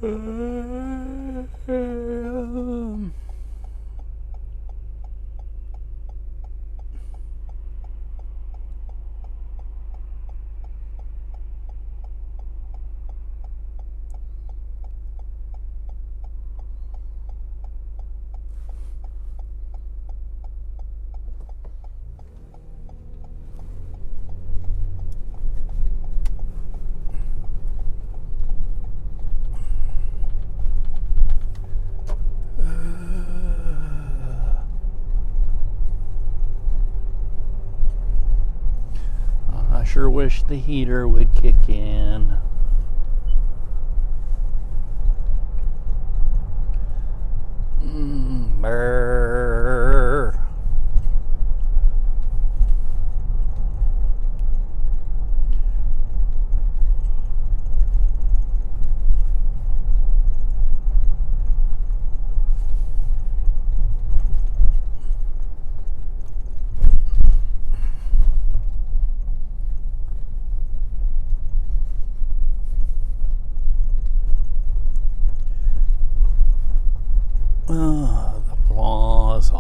I sure wish the heater would kick in. Brr. The plaza.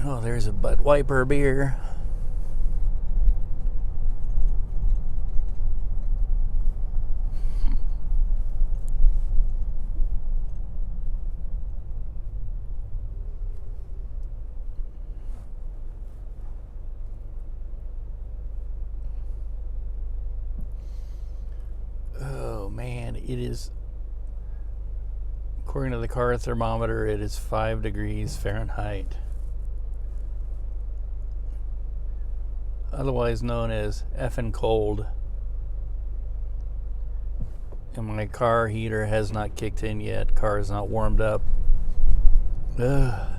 Oh, there's a butt wiper beer. Oh man, it is, according to the car thermometer, it is 5 degrees Fahrenheit. Otherwise known as effing cold. And my car heater has not kicked in yet. Car is not warmed up. Ugh.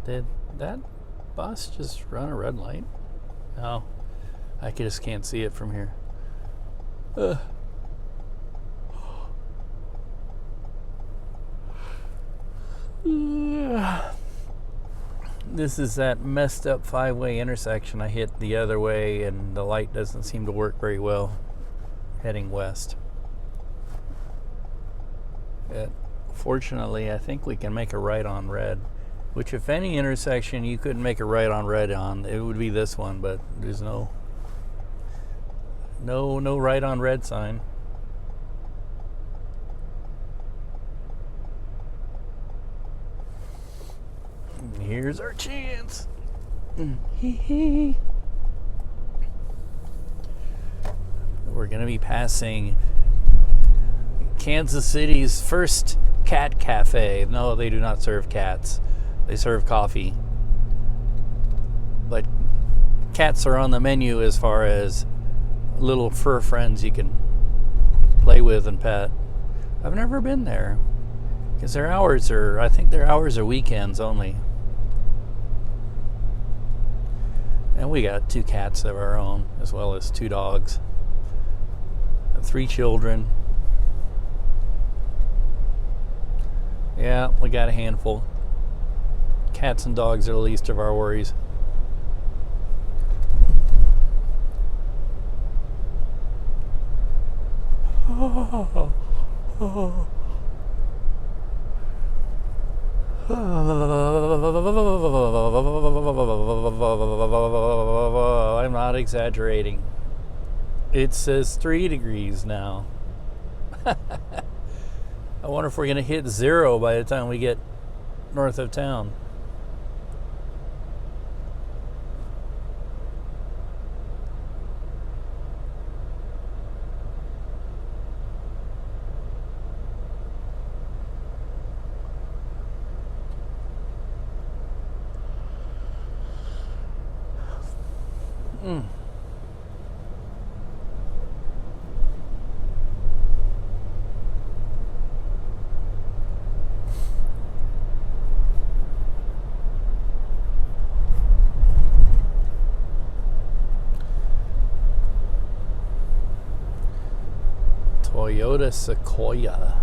Did that bus just run a red light? No, I just can't see it from here. This is that messed up 5-way intersection I hit the other way, and the light doesn't seem to work very well heading west. Fortunately, I think we can make a right on red, which if any intersection you couldn't make a right on red on, it would be this one, but there's no right on red sign. Here's our chance. We're gonna be passing Kansas City's first cat cafe. No, they do not serve cats. They serve coffee. But cats are on the menu as far as little fur friends you can play with and pet. I've never been there because I think their hours are weekends only. And we got 2 cats of our own, as well as 2 dogs and 3 children. Yeah, we got a handful. Cats and dogs are the least of our worries. I'm not exaggerating. It says 3 degrees now. I wonder if we're going to hit 0 by the time we get north of town. Toyota Sequoia.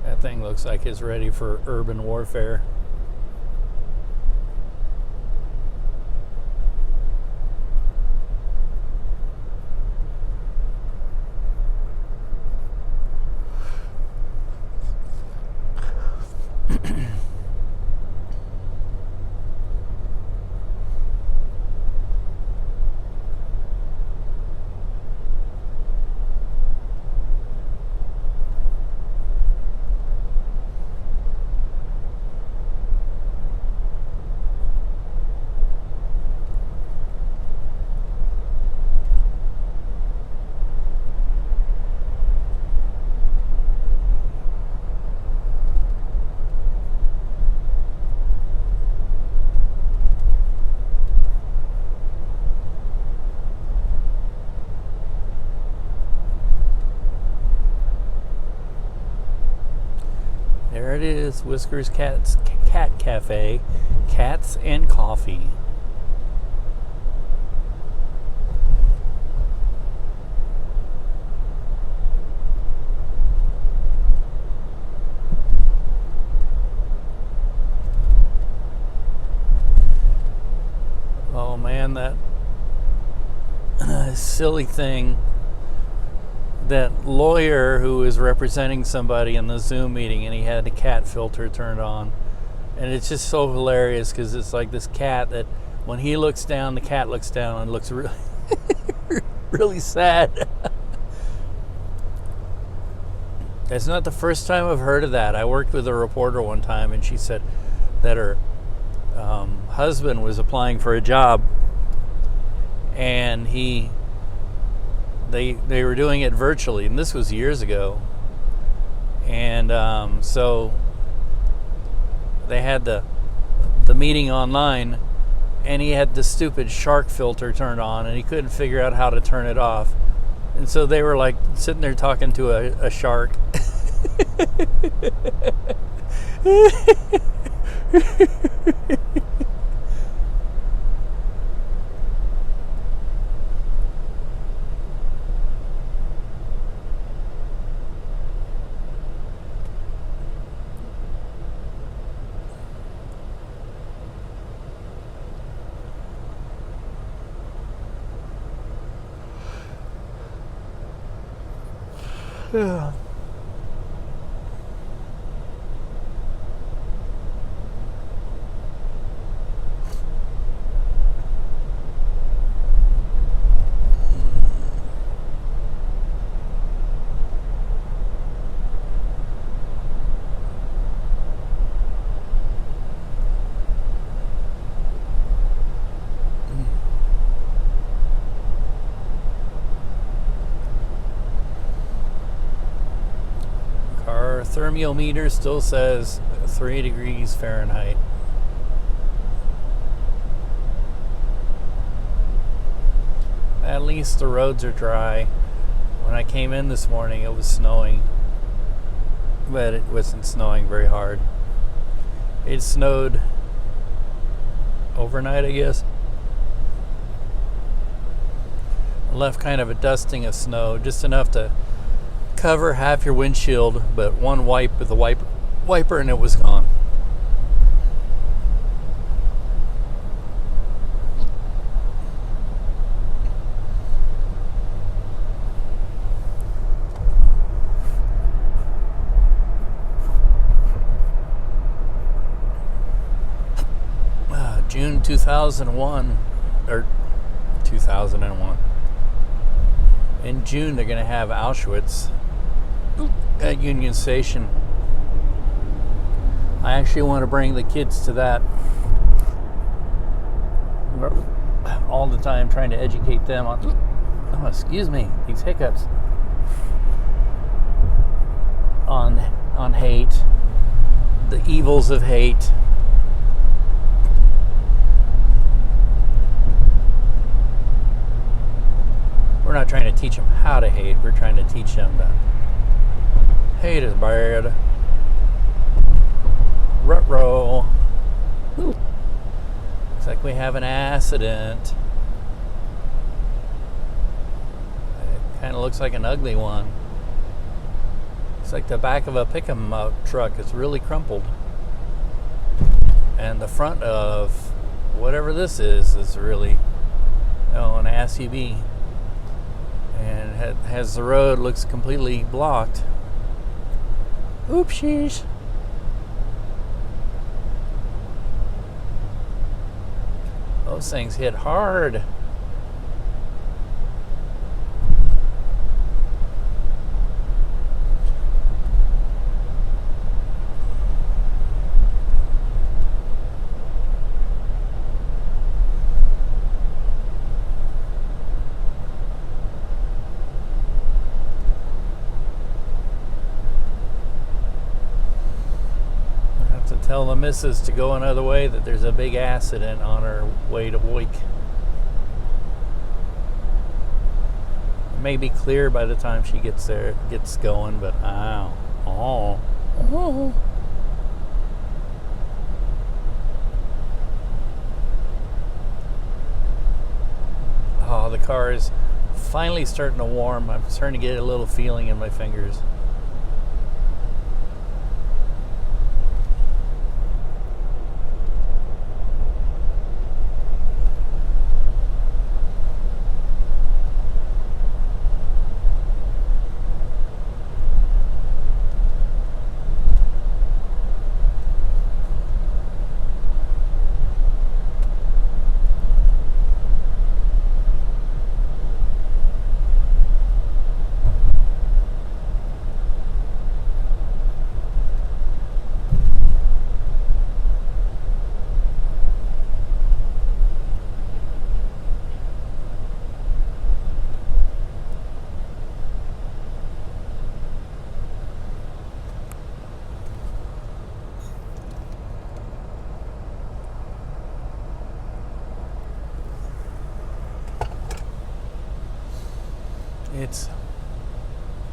That thing looks like it's ready for urban warfare. There it is, Whiskers Cat Cafe, cats and coffee. Oh man, that silly thing. That lawyer who was representing somebody in the Zoom meeting, and he had the cat filter turned on, and it's just so hilarious because it's like this cat that when he looks down, the cat looks down and looks really really sad. That's not the first time I've heard of that. I worked with a reporter one time, and she said that her husband was applying for a job, and they were doing it virtually, and this was years ago. And so they had the meeting online, and he had the stupid shark filter turned on, and he couldn't figure out how to turn it off. And so they were like sitting there talking to a shark. Yeah. Thermometer still says 3 degrees Fahrenheit. At least the roads are dry. When I came in this morning, it was snowing, but it wasn't snowing very hard. It snowed overnight, I guess. Left kind of a dusting of snow, just enough to cover half your windshield, but one wipe with a wiper and it was gone. June 2001, or 2001. In June, they're going to have Auschwitz at Union Station. I actually want to bring the kids to that. We're all the time trying to educate them on, oh, excuse me, these hiccups, on hate, the evils of hate. We're not trying to teach them how to hate. We're trying to teach them that hate is bad. Ruh-roh. Looks like we have an accident. It kind of looks like an ugly one. Looks like the back of a pickup truck is really crumpled. And the front of whatever this is really, an SUV. And has the road looks completely blocked. Oopsies. Those things hit hard. Tell the missus to go another way, that there's a big accident on her way to work. It may be clear by the time she gets there, gets going, but oh. Oh, the car is finally starting to warm. I'm starting to get a little feeling in my fingers.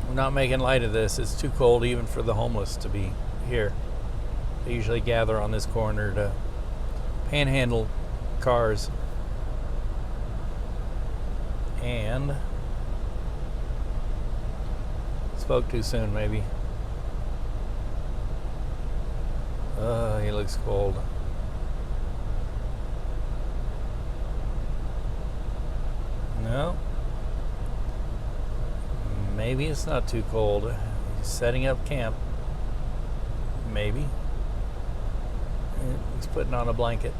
We're not making light of this. It's too cold even for the homeless to be here. They usually gather on this corner to panhandle cars. And spoke too soon, maybe. He looks cold. No. Maybe it's not too cold. He's setting up camp. Maybe. He's putting on a blanket.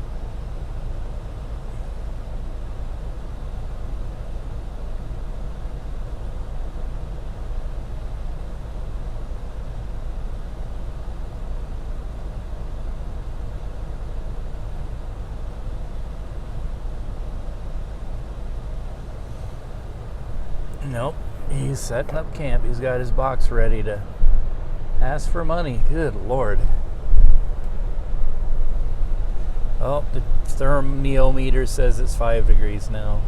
Nope. He's setting up camp. He's got his box ready to ask for money. Good Lord. Oh, the thermometer says it's 5 degrees now.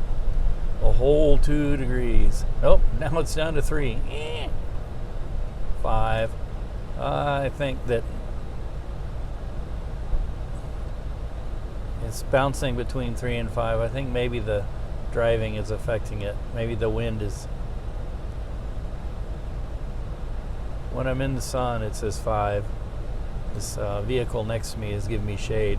A whole 2 degrees. Oh, now it's down to 3. 5. I think that it's bouncing between 3 and 5. I think maybe the driving is affecting it. Maybe the wind is. When I'm in the sun, it says 5. This vehicle next to me is giving me shade.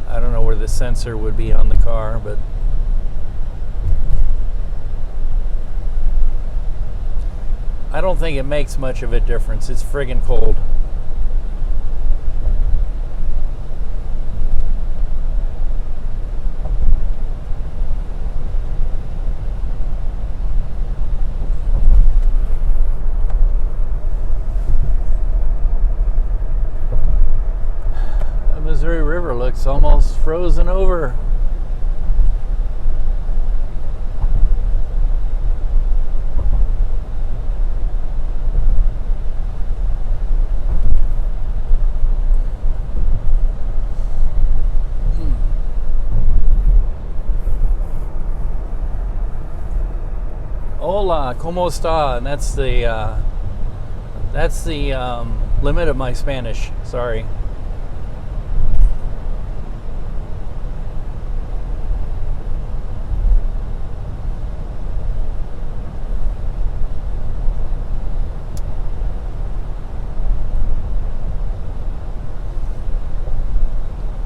I don't know where the sensor would be on the car, but I don't think it makes much of a difference. It's friggin' cold. The Missouri River looks almost frozen over. Hola, ¿cómo está? And that's the limit of my Spanish. Sorry.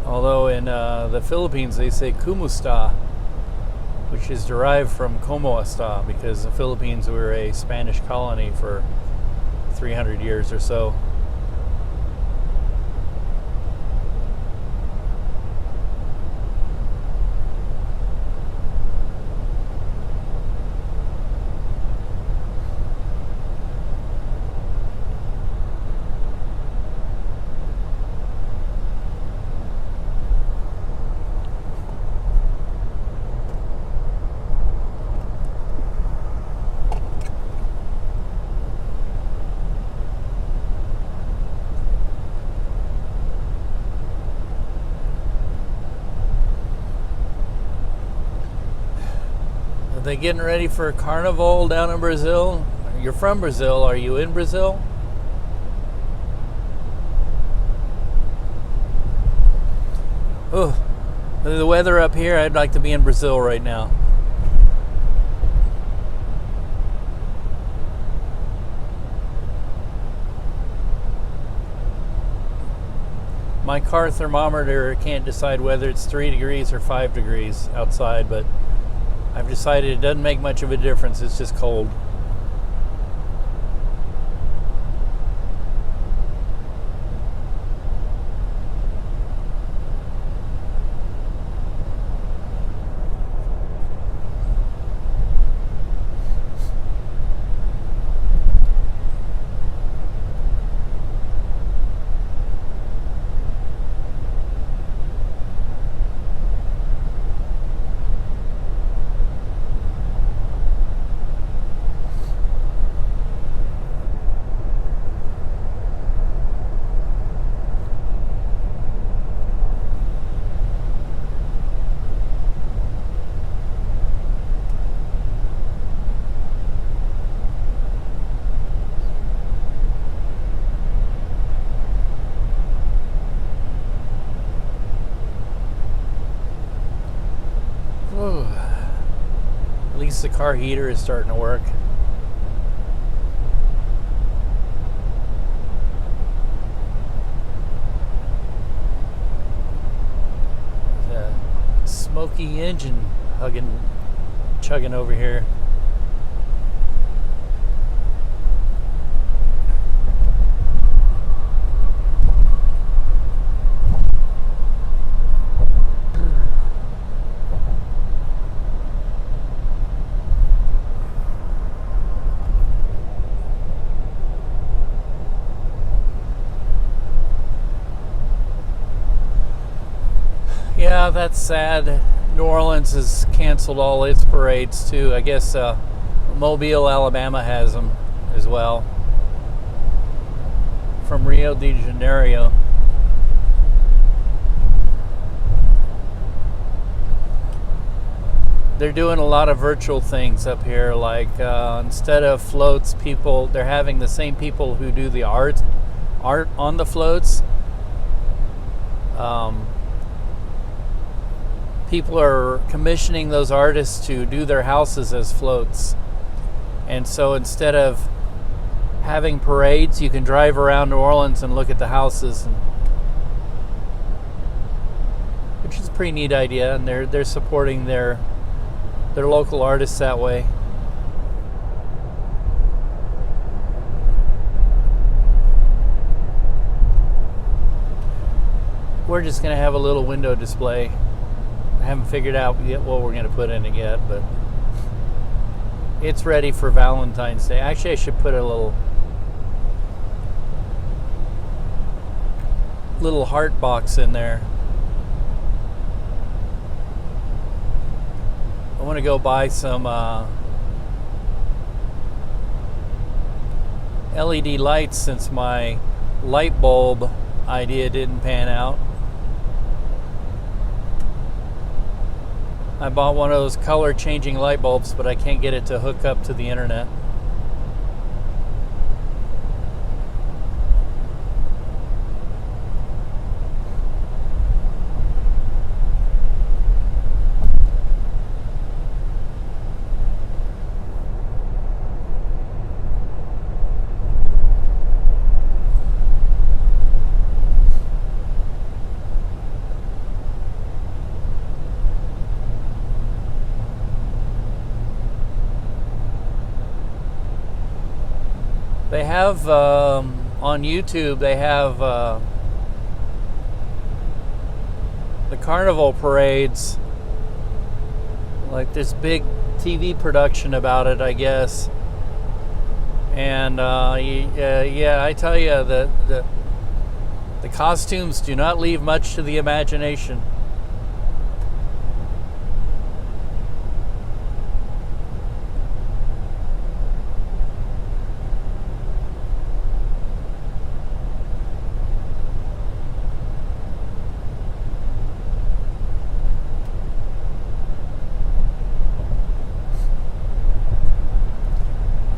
Although in the Philippines they say "Kumusta," which is derived from "Como está," because the Philippines were a Spanish colony for 300 years or so. Are they getting ready for Carnival down in Brazil? You're from Brazil. Are you in Brazil? Oh, the weather up here, I'd like to be in Brazil right now. My car thermometer can't decide whether it's 3 degrees or 5 degrees outside, but I've decided it doesn't make much of a difference. It's just cold. At least the car heater is starting to work. There's a smoky engine chugging over here. Yeah, that's sad. New Orleans has canceled all its parades too. I guess Mobile, Alabama has them as well. From Rio de Janeiro. They're doing a lot of virtual things up here. Like instead of floats, they're having the same people who do the art on the floats. People are commissioning those artists to do their houses as floats. And so instead of having parades, you can drive around New Orleans and look at the houses, which is a pretty neat idea, and they're supporting their local artists that way. we're just going to have a little window display. I haven't figured out yet what we're going to put in it yet, but it's ready for Valentine's Day. Actually, I should put a little heart box in there. I want to go buy some LED lights since my light bulb idea didn't pan out. I bought one of those color changing light bulbs, but I can't get it to hook up to the internet. They have on YouTube, they have the Carnival Parades, like this big TV production about it, I guess. And yeah, I tell you, the costumes do not leave much to the imagination.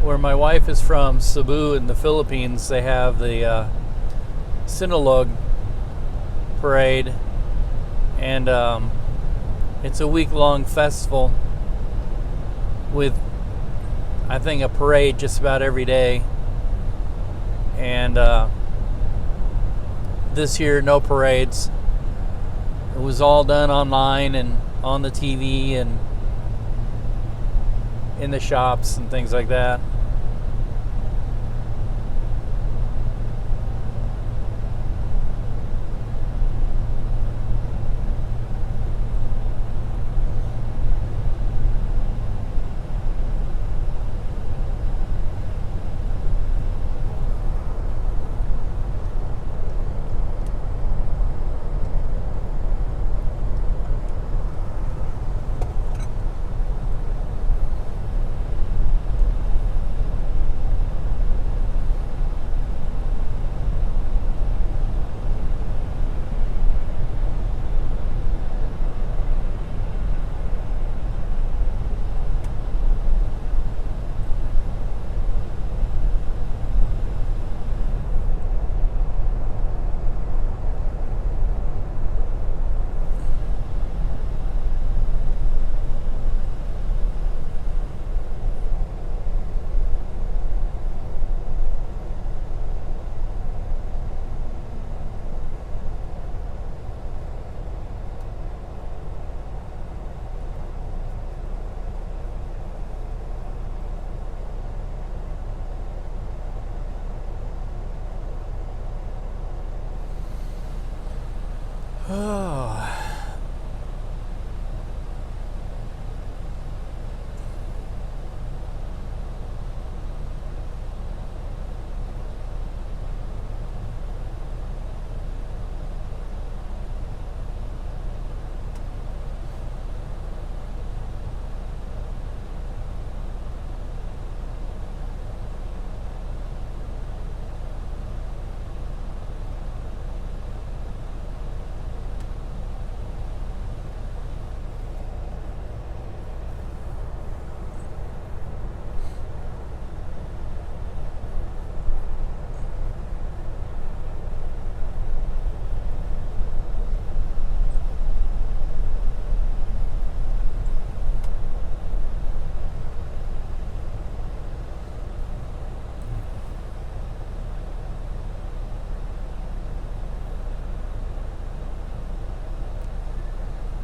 Where my wife is from, Cebu in the Philippines, they have the Sinulog parade, and it's a week-long festival with, I think, a parade just about every day. And this year, no parades. It was all done online and on the TV and in the shops and things like that.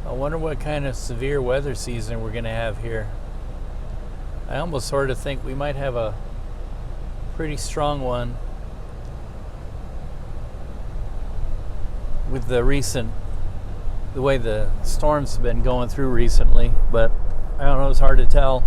I wonder what kind of severe weather season we're going to have here. I almost sort of think we might have a pretty strong one. with the way the storms have been going through recently, but I don't know, it's hard to tell.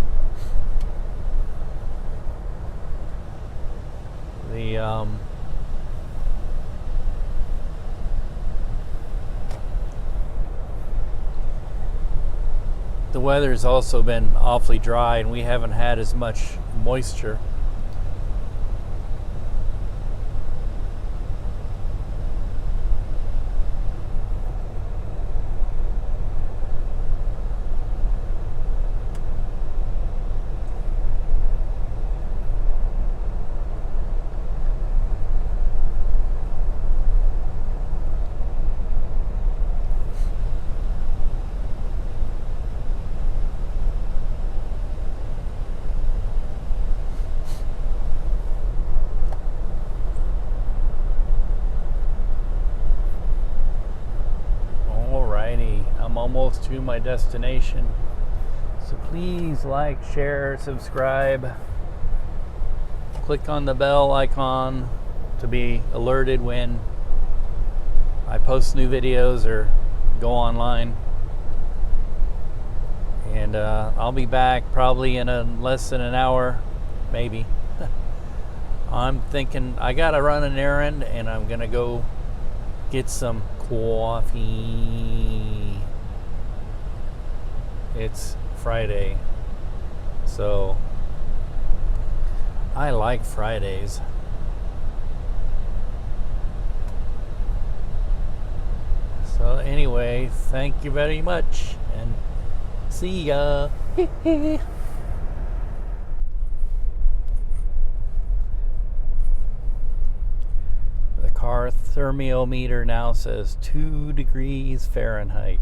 The weather's also been awfully dry, and we haven't had as much moisture. I'm almost to my destination. So please like, share, subscribe. Click on the bell icon to be alerted when I post new videos or go online. And I'll be back probably in less than an hour, maybe. I'm thinking I gotta run an errand, and I'm gonna go get some coffee. It's Friday, so I like Fridays. So anyway, thank you very much, and see ya. The car thermometer now says 2 degrees Fahrenheit.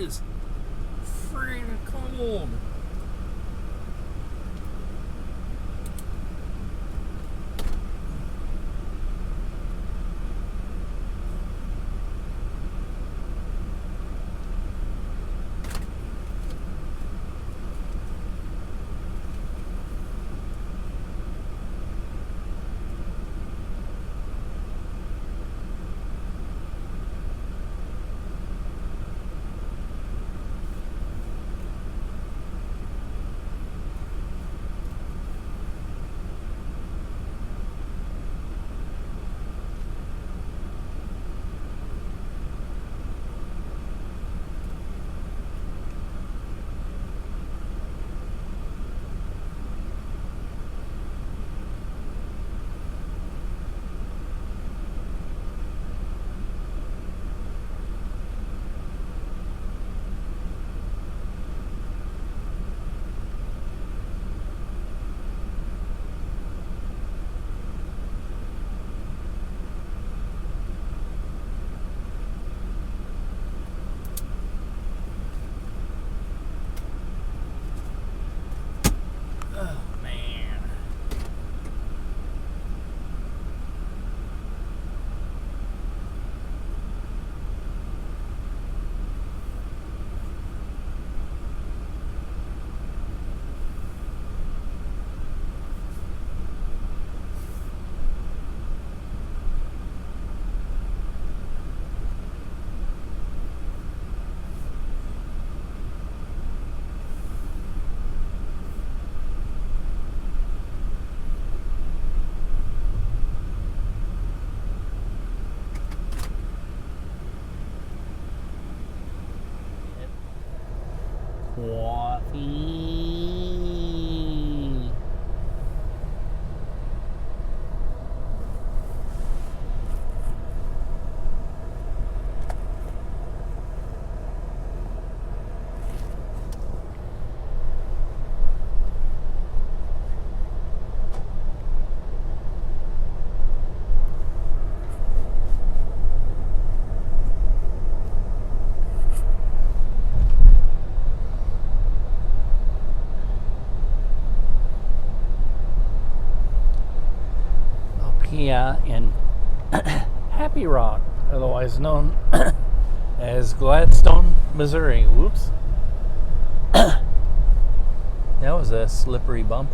is freaking cold. Coffee. Yeah, in Happy Rock, otherwise known as Gladstone, Missouri. Whoops. That was a slippery bump.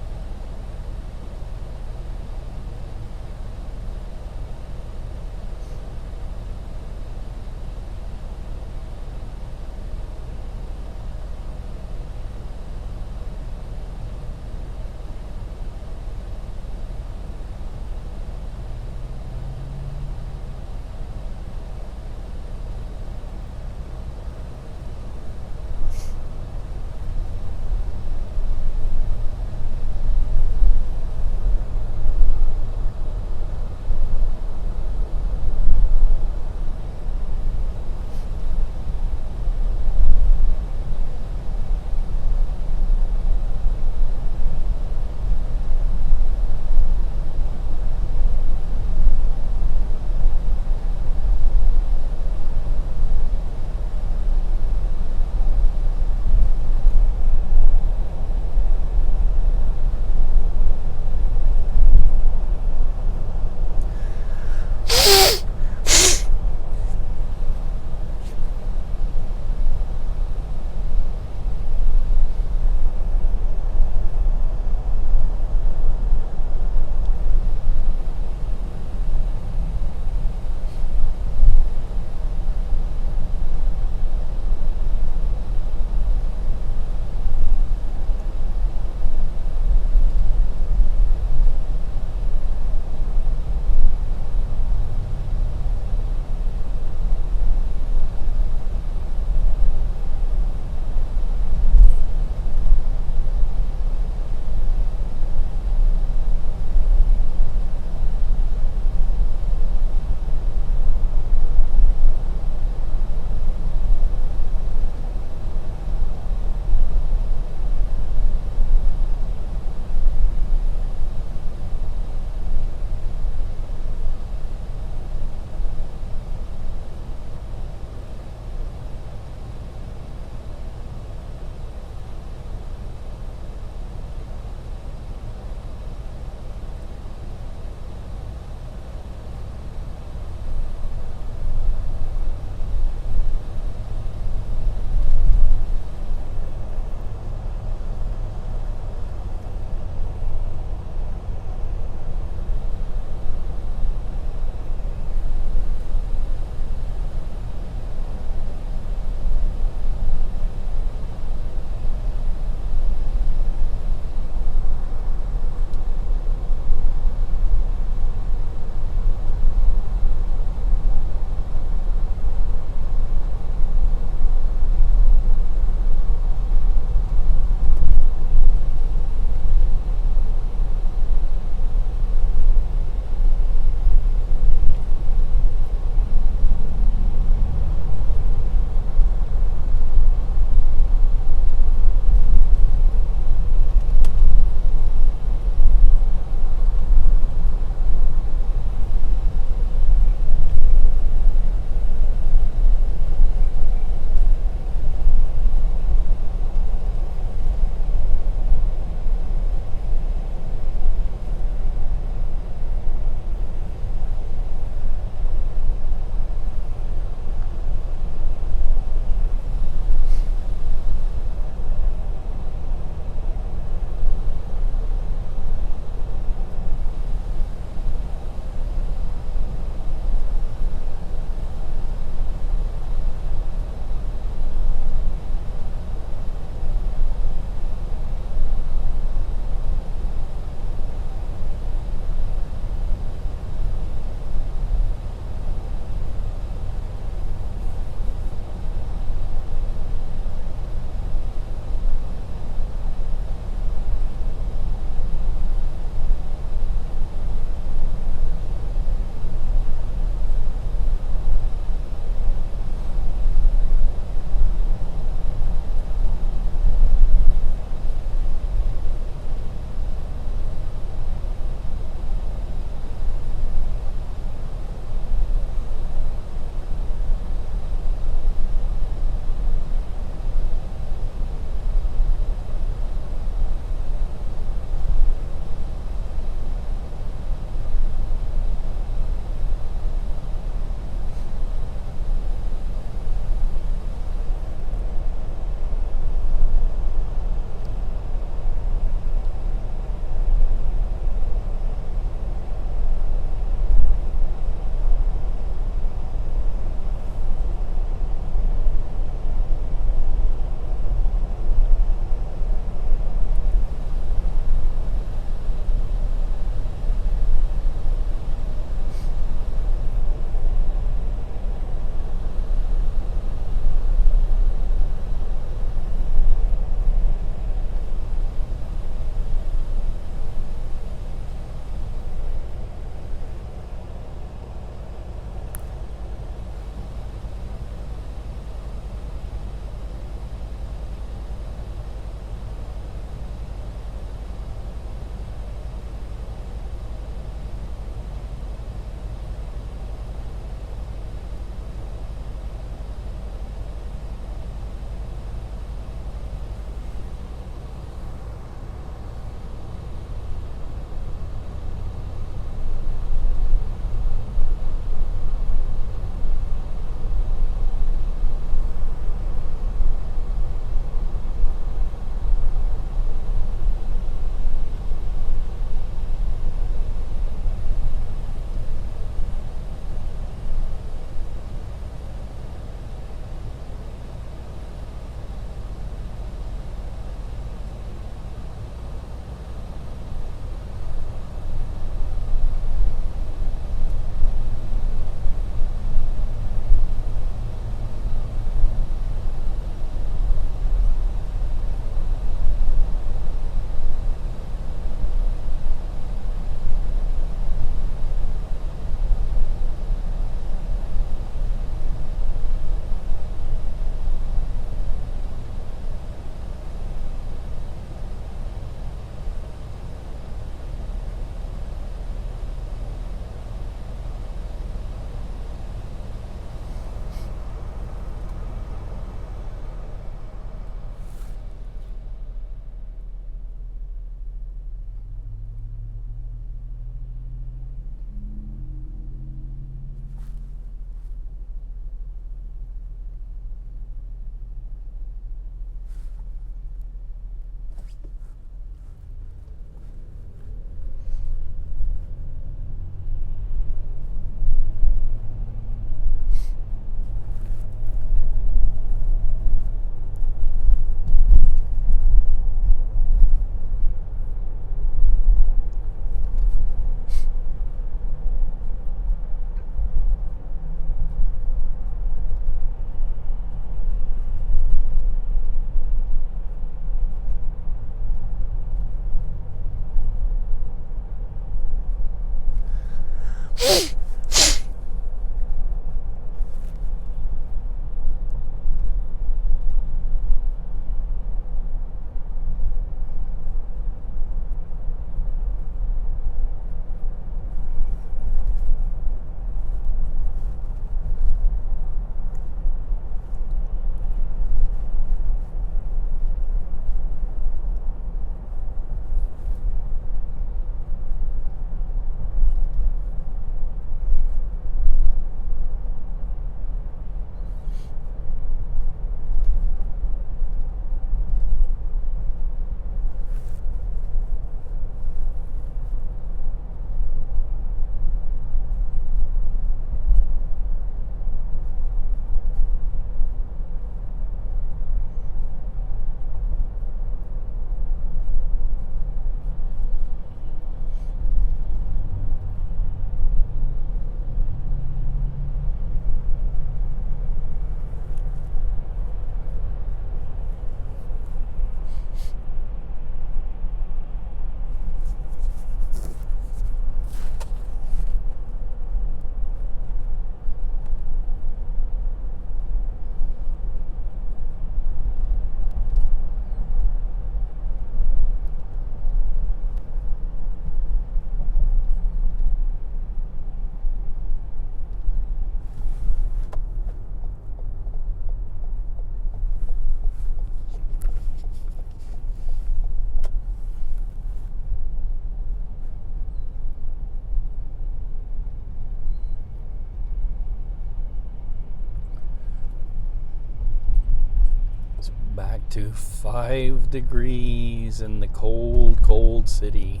Back to 5 degrees in the cold, cold city.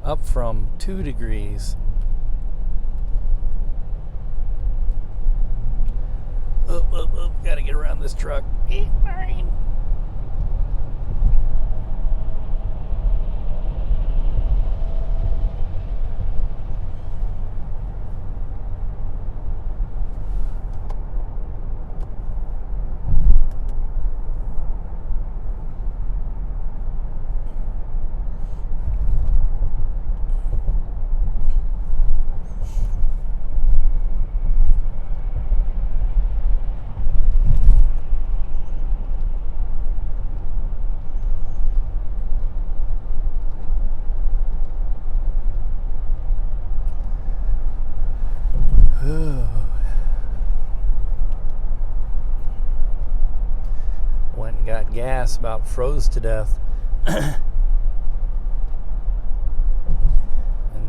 Up from 2 degrees. Gotta get around this truck. Fine. Went and got gas, about froze to death. I'm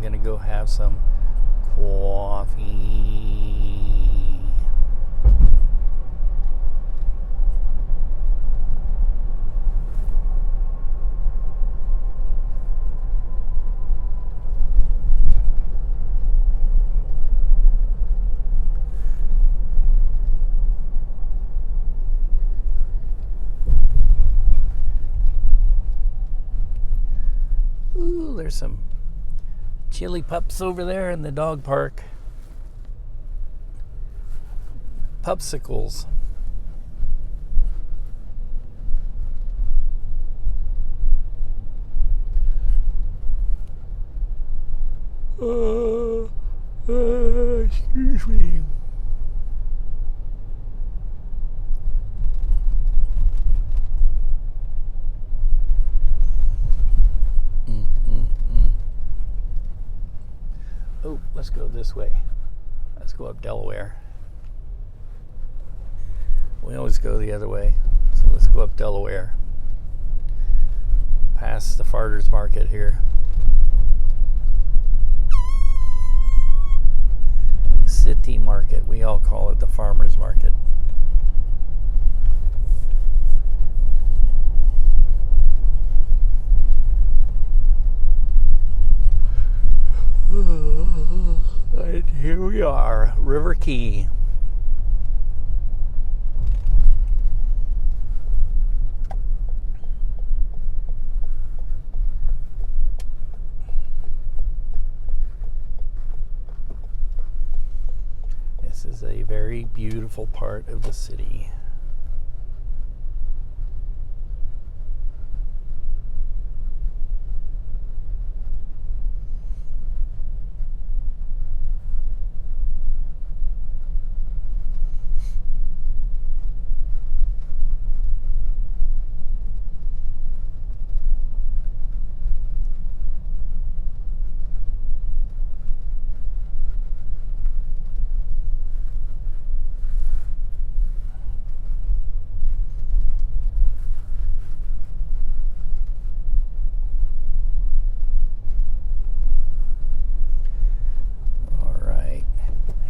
gonna go have some coffee. Ooh, there's some chili pups over there in the dog park. Pupsicles. Excuse me. Oh, let's go this way. Let's go up Delaware. We always go the other way, so let's go up Delaware. Past the Farters Market here. City Market, we all call it the Farmers Market. And here we are, River Key. This is a very beautiful part of the city.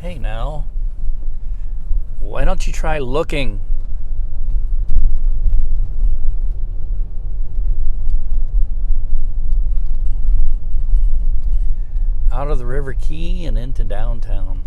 Hey now, why don't you try looking? Out of the River Key and into downtown.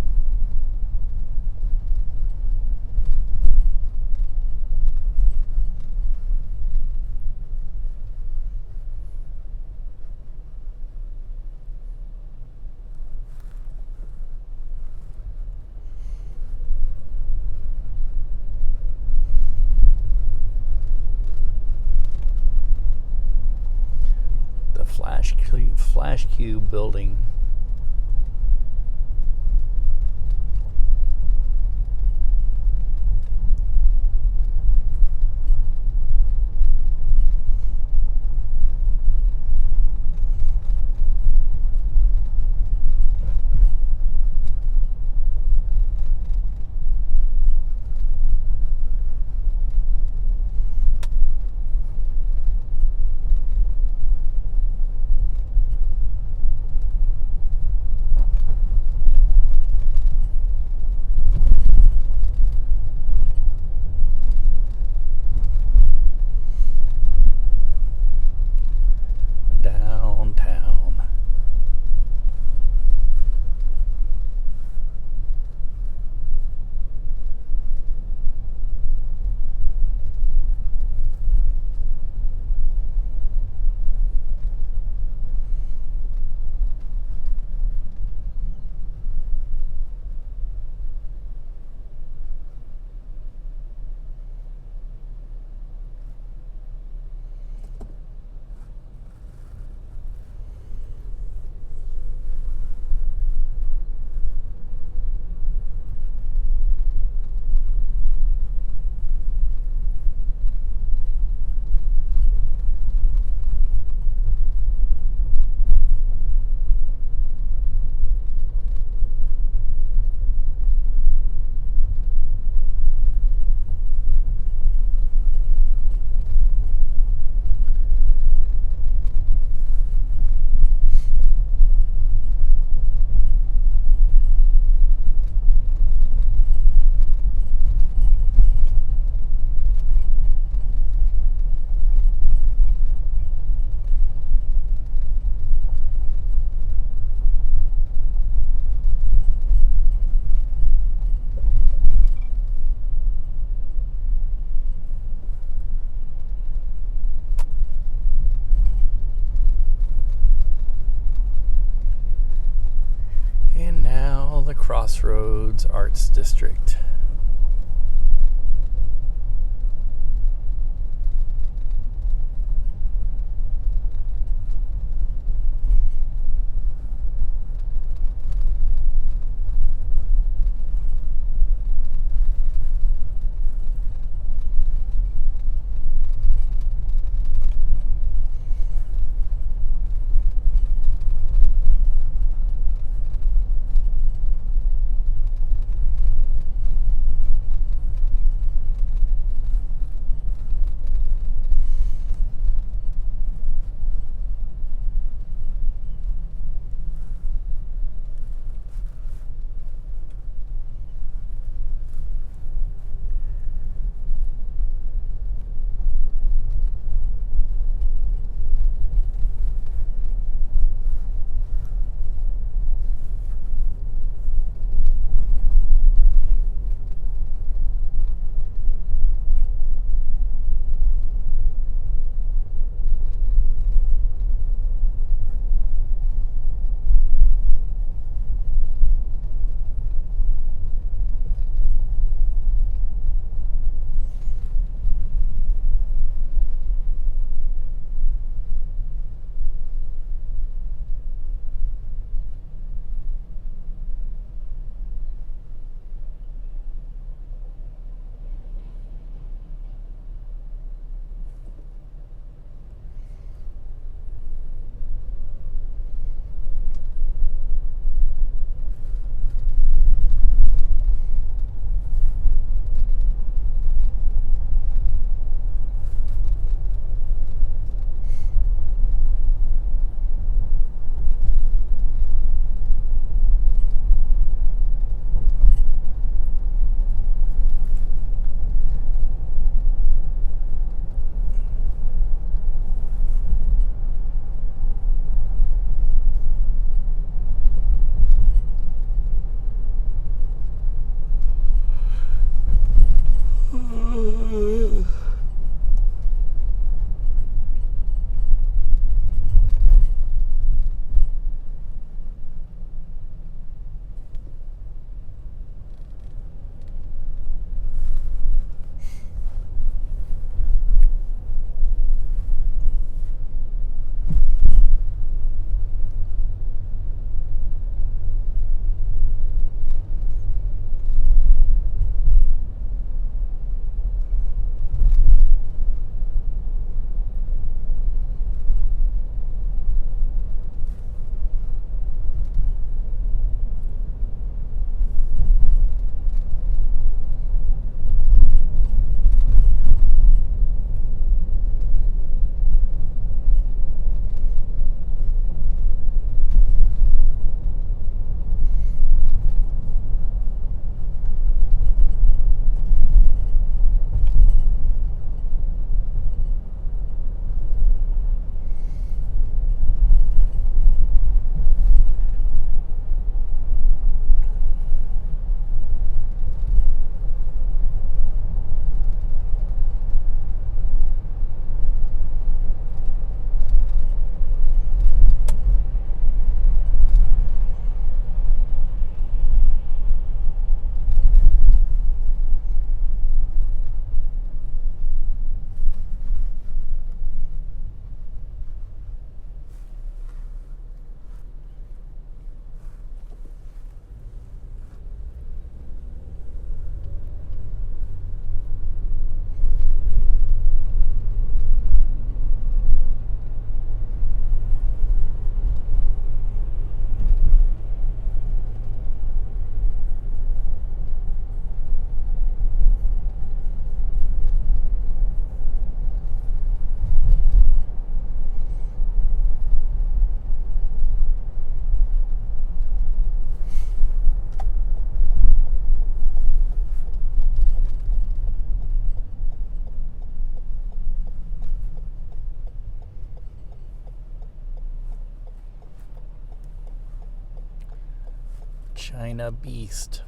Flash Cube building. Crossroads Arts District. China Beast.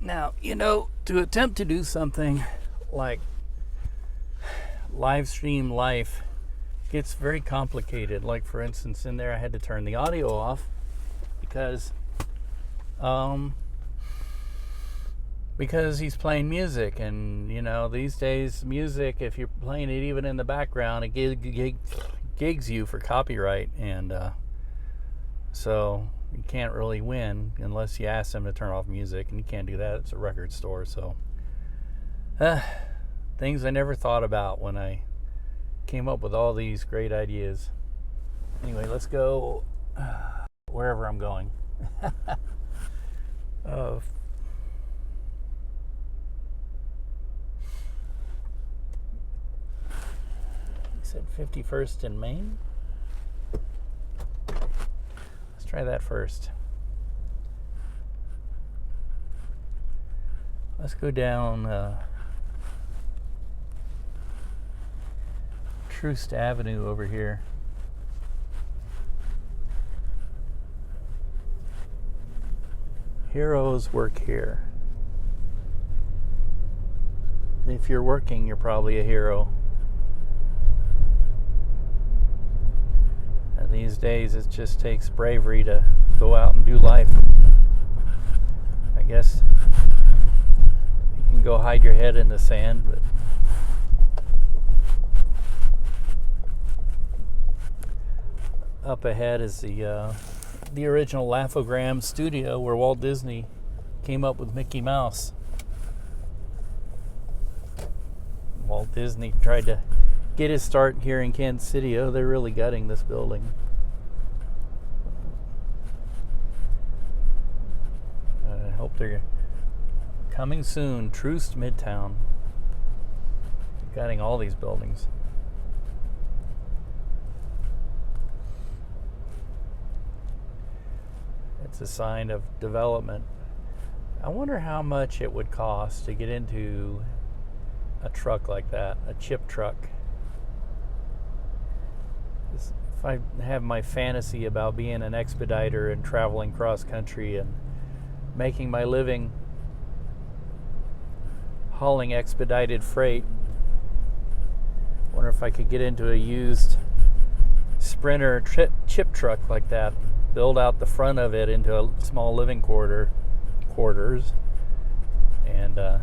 Now, to attempt to do something like live stream life gets very complicated. Like, for instance, in there I had to turn the audio off because he's playing music, and these days music, if you're playing it even in the background, it gigs you for copyright, and so you can't really win unless you ask them to turn off music, and you can't do that. It's a record store. So things I never thought about when I came up with all these great ideas. Anyway, let's go wherever I'm going. Said 51st in Maine. Let's try that first. Let's go down Troost Avenue over here. Heroes work here. If you're working, you're probably a hero. These days it just takes bravery to go out and do life. I guess you can go hide your head in the sand, but up ahead is the original Laugh-O-Gram studio where Walt Disney came up with Mickey Mouse. Walt Disney tried to get his start here in Kansas City. Oh, they're really gutting this building. I hope they're coming soon. Troost Midtown. Gutting all these buildings. It's a sign of development. I wonder how much it would cost to get into a truck like that, a chip truck. If I have my fantasy about being an expediter and traveling cross country and making my living hauling expedited freight, I wonder if I could get into a used Sprinter chip truck like that, build out the front of it into a small living quarters, and the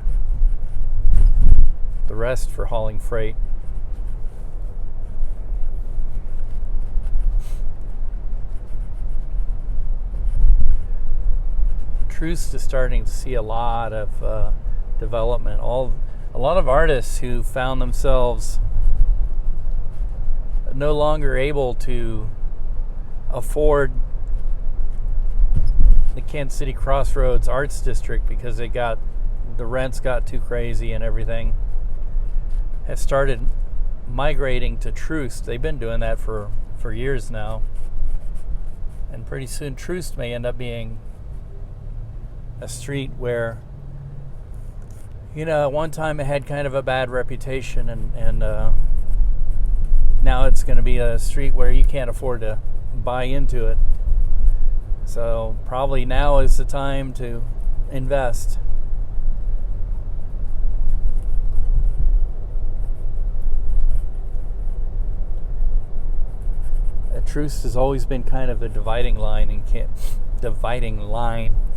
rest for hauling freight. Troost is starting to see a lot of development. A lot of artists who found themselves no longer able to afford the Kansas City Crossroads Arts District because the rents got too crazy and everything, have started migrating to Troost. They've been doing that for years now, and pretty soon Troost may end up being a street where, at one time it had kind of a bad reputation, and now it's going to be a street where you can't afford to buy into it. So probably now is the time to invest. Troost has always been kind of a dividing line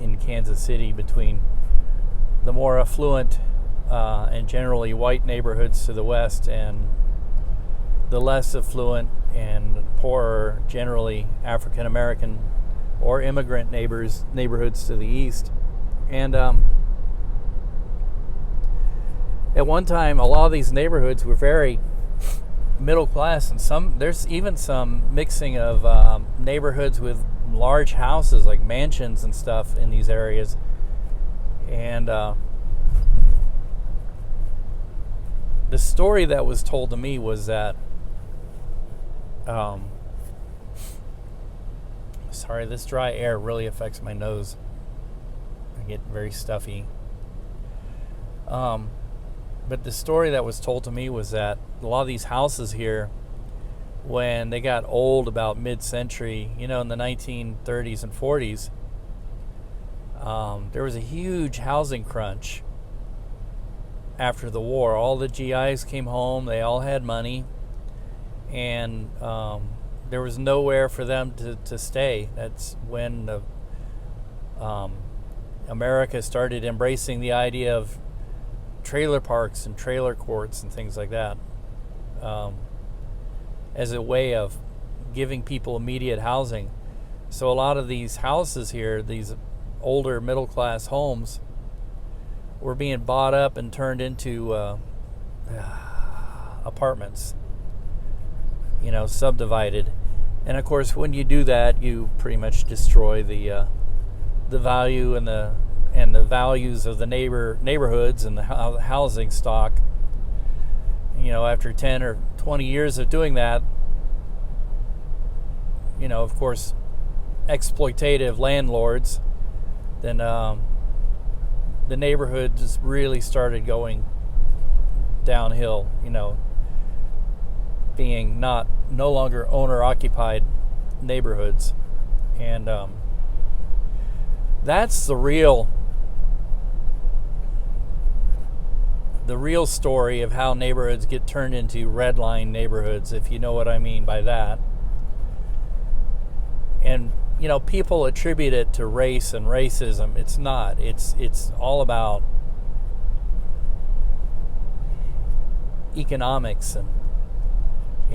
in Kansas City between the more affluent and generally white neighborhoods to the west and the less affluent and poorer, generally African American or immigrant neighborhoods to the east. And at one time, a lot of these neighborhoods were very middle class, and there's even some mixing of neighborhoods with large houses, like mansions and stuff in these areas. And the story that was told to me was that sorry, this dry air really affects my nose. I get very stuffy. But the story that was told to me was that a lot of these houses here, when they got old about mid-century, in the 1930s and 40s, There was a huge housing crunch after the war. All the GIs came home. They all had money. And there was nowhere for them to stay. That's when America started embracing the idea of trailer parks and trailer courts and things like that, as a way of giving people immediate housing. So a lot of these houses here, these older middle class homes, were being bought up and turned into apartments, subdivided. And of course, when you do that, you pretty much destroy the value and the values of the neighborhoods and the housing stock. After 10 or 20 years of doing that, of course, exploitative landlords, then the neighborhood just really started going downhill, being no longer owner-occupied neighborhoods. And that's the real story of how neighborhoods get turned into red line neighborhoods, if you know what I mean by that. And people attribute it to race and racism. It's not. It's all about economics and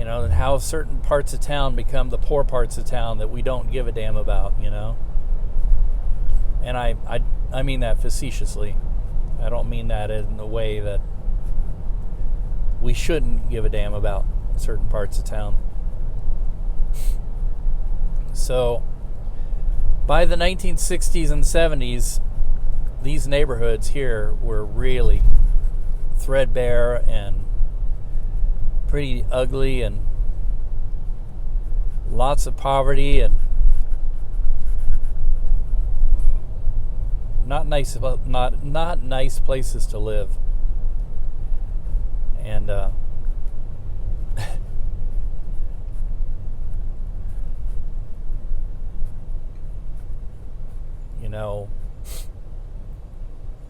and how certain parts of town become the poor parts of town that we don't give a damn about. And I mean that facetiously. I don't mean that in the way that we shouldn't give a damn about certain parts of town. So by the 1960s and 70s, these neighborhoods here were really threadbare and pretty ugly, and lots of poverty, and not nice places to live. And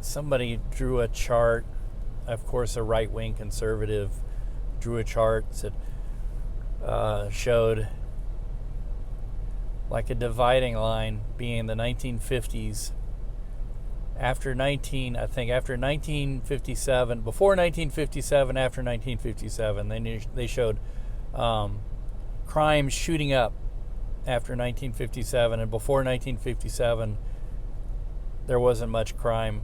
somebody drew a chart, of course a right-wing conservative drew a chart that showed like a dividing line being the 1950s. After 1957, before 1957, after 1957, they showed crime shooting up after 1957, and before 1957, there wasn't much crime.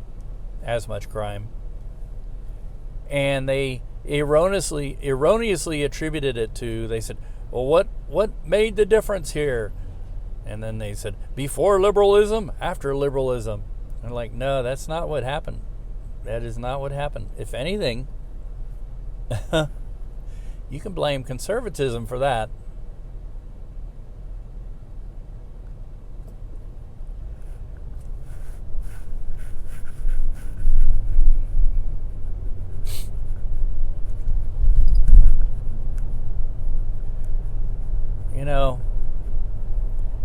And they erroneously attributed it to, they said, well, what made the difference here? And then they said, before liberalism, after liberalism. And like, no, that's not what happened. That is not what happened. If anything, you can blame conservatism for that.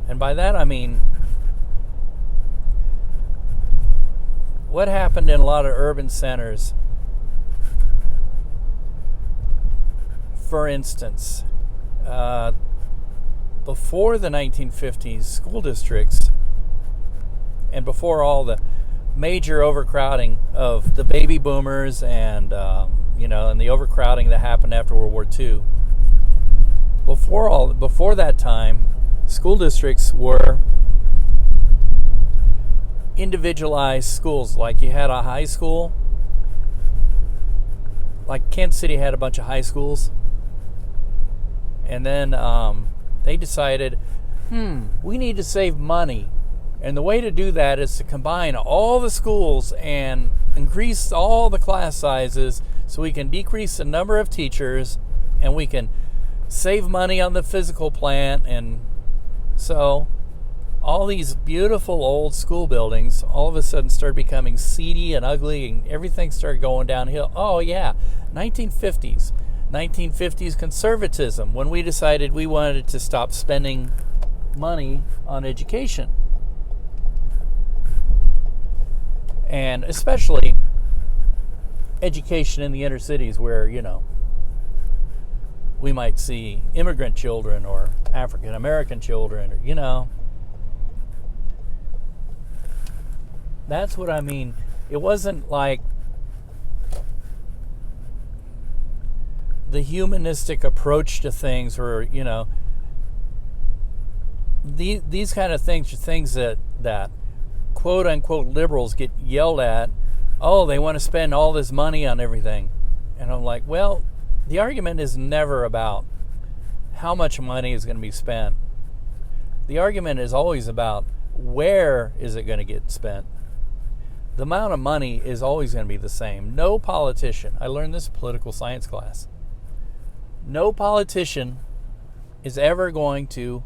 And by that I mean, what happened in a lot of urban centers, for instance, before the 1950s, school districts, and before all the major overcrowding of the baby boomers and and the overcrowding that happened after World War II, before that time, school districts were individualized schools. Like you had a high school, like Kansas City had a bunch of high schools, and then they decided, we need to save money, and the way to do that is to combine all the schools and increase all the class sizes so we can decrease the number of teachers and we can save money on the physical plant. And so all these beautiful old school buildings all of a sudden started becoming seedy and ugly, and everything started going downhill. Oh yeah, 1950s conservatism, when we decided we wanted to stop spending money on education. And especially education in the inner cities where, we might see immigrant children or African American children, or, that's what I mean. It wasn't like the humanistic approach to things where, these kind of things are things that quote unquote liberals get yelled at. Oh, they want to spend all this money on everything. And I'm like, well, the argument is never about how much money is going to be spent. The argument is always about where is it going to get spent. The amount of money is always going to be the same. No politician, I learned this in political science class, no politician is ever going to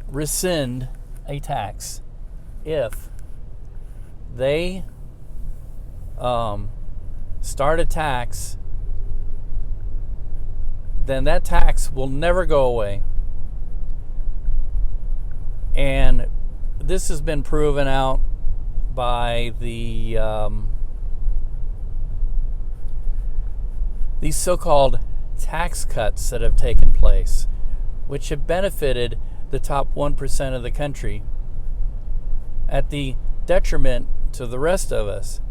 rescind a tax if they start a tax. Then that tax will never go away. And this has been proven out by these so-called tax cuts that have taken place, which have benefited the top 1% of the country at the detriment to the rest of us.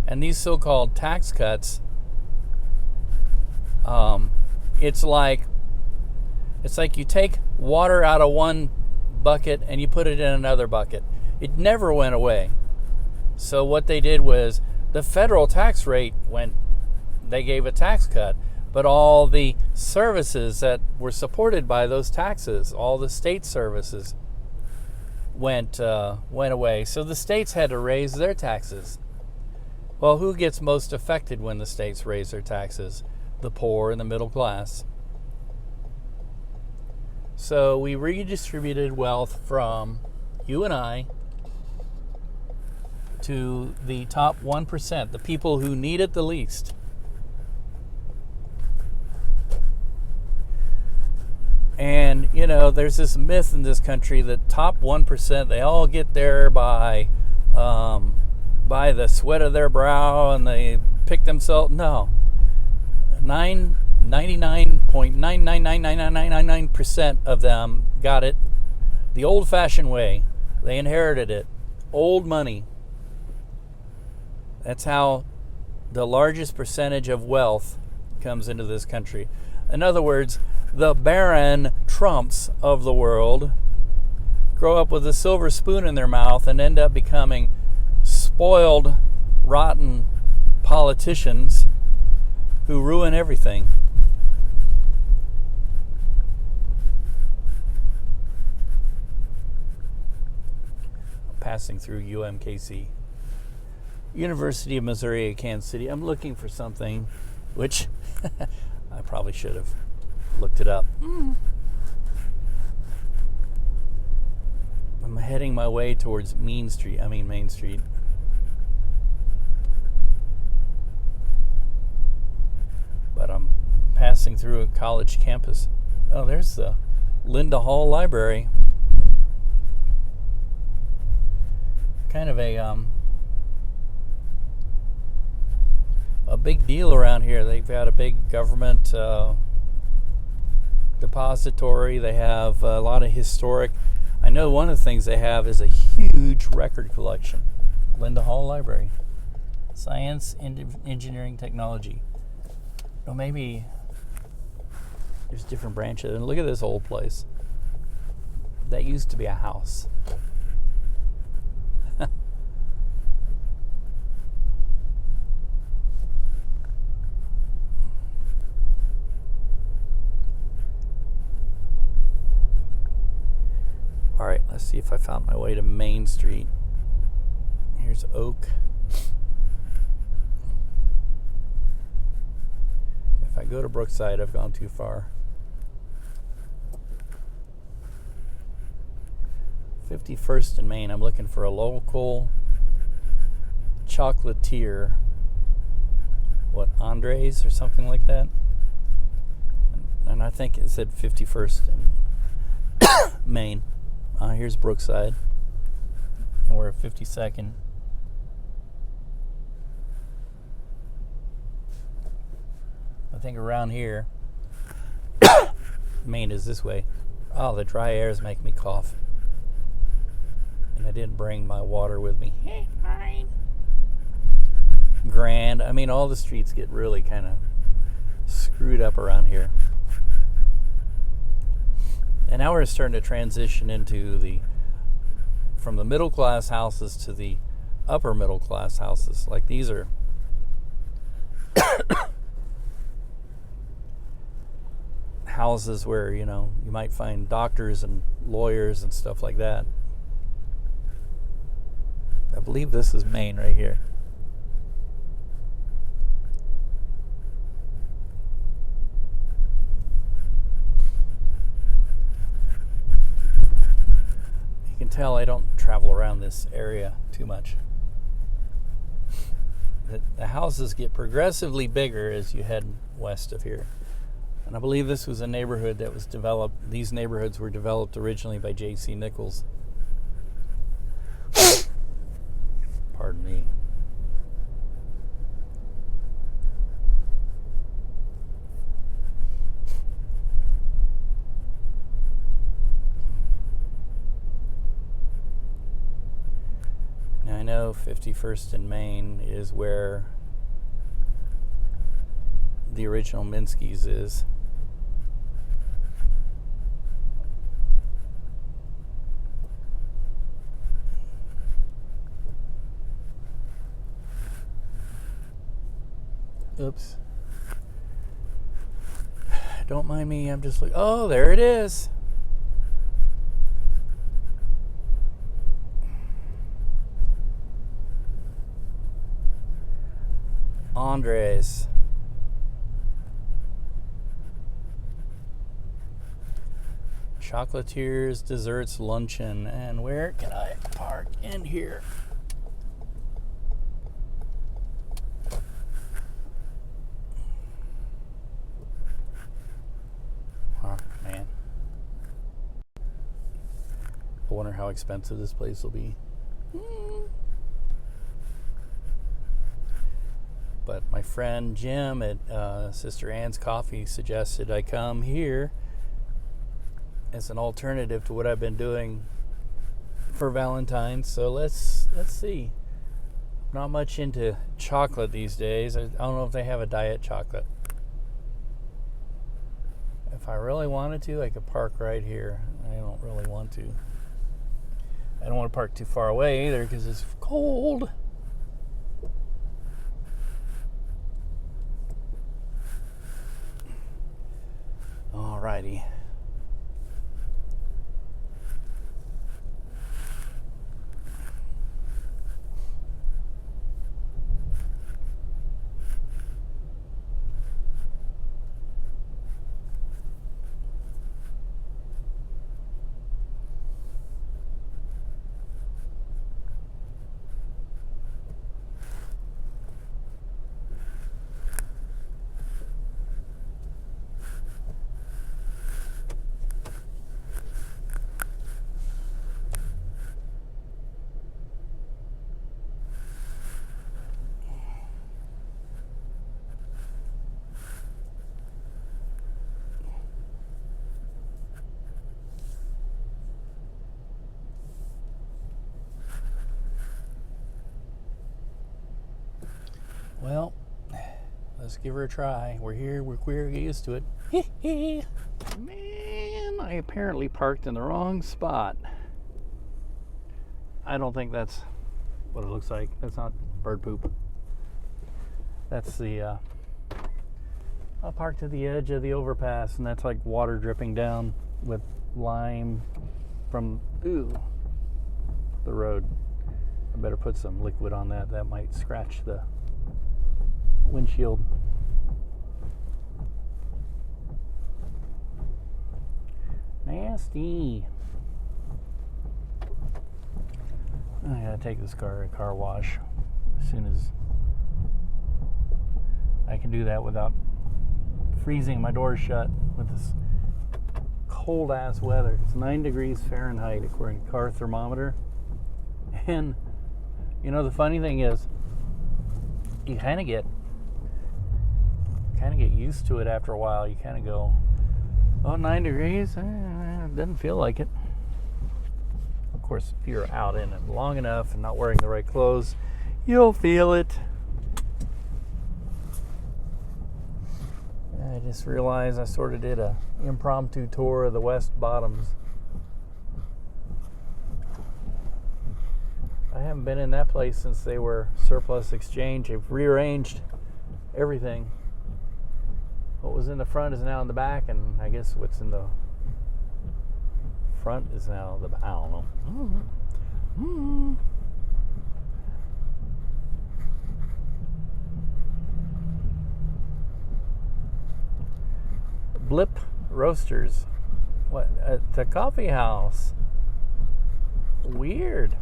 And these so-called tax cuts, it's like you take water out of one bucket and you put it in another bucket. It never went away. So what they did was the federal tax rate they gave a tax cut, but all the services that were supported by those taxes, all the state services went away. So the states had to raise their taxes. Well, who gets most affected when the states raise their taxes? The poor and the middle class. So we redistributed wealth from you and I to the top 1%, the people who need it the least. And, there's this myth in this country that top 1%, they all get there by the sweat of their brow and they pick themselves. No. 99.9999999% of them got it the old-fashioned way. They inherited it. Old money. That's how the largest percentage of wealth comes into this country. In other words, the Baron Trumps of the world grow up with a silver spoon in their mouth and end up becoming spoiled, rotten politicians who ruin everything. Passing through UMKC, University of Missouri at Kansas City. I'm looking for something, which I probably should have looked it up. I'm heading my way towards Main Street. But I'm passing through a college campus. Oh, there's the Linda Hall Library. Kind of a big deal around here. They've got a big government depository. They have a lot of historic. I know one of the things they have is a huge record collection. Linda Hall Library. Science, engineering, technology. Well, maybe there's different branches. And look at this old place. That used to be a house. All right, let's see if I found my way to Main Street. Here's Oak. If I go to Brookside, I've gone too far. 51st and Main. I'm looking for a local chocolatier. What, Andres or something like that? And I think it said 51st and Main. Here's Brookside, and we're at 52nd. I think around here, Maine is this way. Oh, the dry air is making me cough. And I didn't bring my water with me. Grand. I mean, all the streets get really kind of screwed up around here. And now we're starting to transition into from the middle class houses to the upper middle class houses. Like these are houses where, you might find doctors and lawyers and stuff like that. I believe this is Maine right here. You can tell I don't travel around this area too much. The houses get progressively bigger as you head west of here. And I believe this was a neighborhood that was developed. These neighborhoods were developed originally by J.C. Nichols. Pardon me. Now I know 51st and Main is where the original Minsky's is. Oops. Don't mind me, I'm just like, oh, there it is. Andres. Chocolatiers, desserts, luncheon. And where can I park in here? Oh, man. I wonder how expensive this place will be. But my friend Jim at Sister Ann's Coffee suggested I come here as an alternative to what I've been doing for Valentine's. So let's see. Not much into chocolate these days. I don't know if they have a diet chocolate. If I really wanted to, I could park right here. I don't really want to. I don't want to park too far away either because it's cold. Alrighty. Well, let's give her a try. We're here. We're queer. Get used to it. Man, I apparently parked in the wrong spot. I don't think that's what it looks like. That's not bird poop. That's the... I parked at the edge of the overpass, and that's like water dripping down with lime from the road. I better put some liquid on that. That might scratch the windshield. Nasty. I gotta take this car to a car wash as soon as I can do that without freezing my doors shut with this cold ass weather. It's 9 degrees Fahrenheit according to car thermometer. And you know, the funny thing is, you kind of get kind of get used to it after a while. You kind of go, oh, 9 degrees? It doesn't feel like it. Of course, if you're out in it long enough and not wearing the right clothes, you'll feel it. I just realized I sort of did a impromptu tour of the West Bottoms. I haven't been in that place since they were surplus exchange. They've rearranged everything. What was in the front is now in the back, and I guess what's in the front is now the back. I don't know. Blip Roasters. What? At the coffee house. Weird.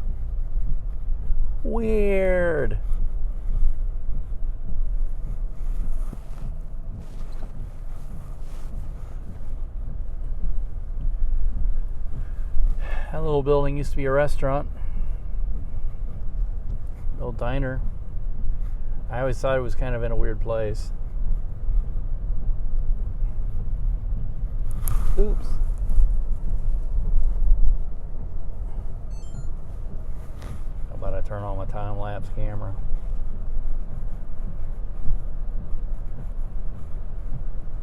That little building used to be a restaurant. Little diner. I always thought it was kind of in a weird place. Oops. How about I turn on my time-lapse camera?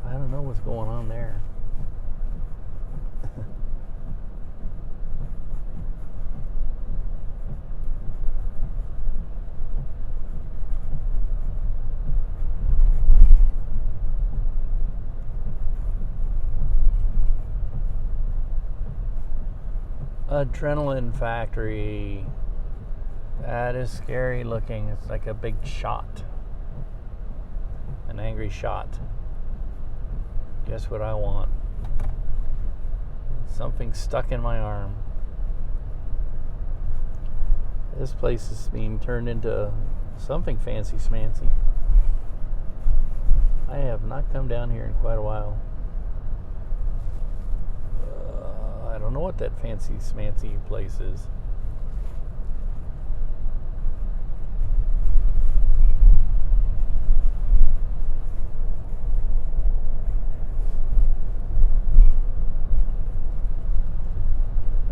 I don't know what's going on there. Adrenaline factory. That is scary looking. It's like a big shot. An angry shot. Guess what I want? Something stuck in my arm. This place is being turned into something fancy smancy. I have not come down here in quite a while. I don't know what that fancy smancy place is.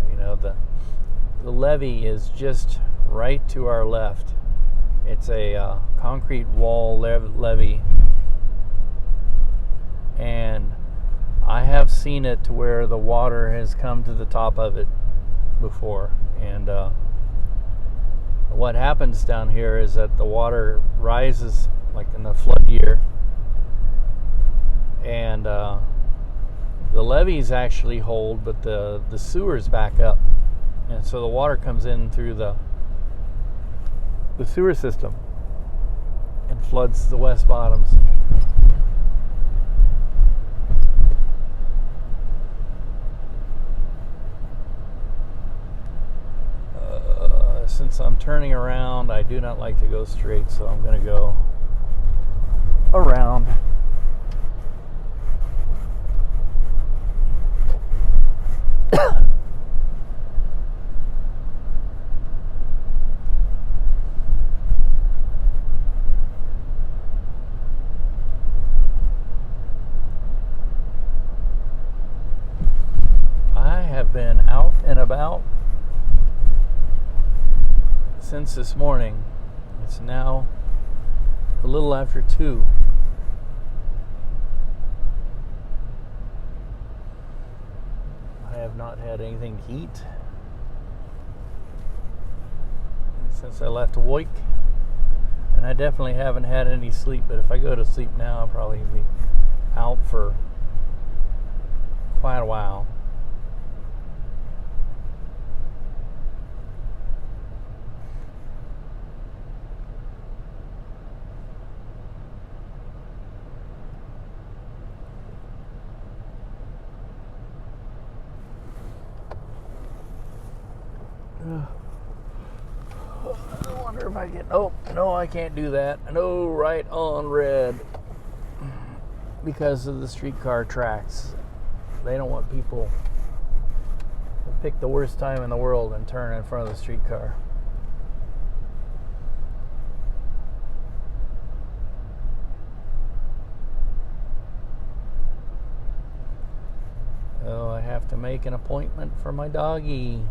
You know, the levee is just right to our left. It's a concrete wall levee, and I have seen it to where the water has come to the top of it before. And what happens down here is that the water rises like in the flood year, and the levees actually hold, but the sewers back up, and so the water comes in through the sewer system and floods the West Bottoms. Since I'm turning around, I do not like to go straight, so I'm going to go around. I have been out and about since this morning. It's now a little after 2. I have not had anything to eat since I left work, and I definitely haven't had any sleep, but if I go to sleep now, I'll probably be out for quite a while. I wonder if I get... Oh, no, I can't do that. No, right on red. Because of the streetcar tracks. They don't want people to pick the worst time in the world and turn in front of the streetcar. have to make an appointment for my doggie.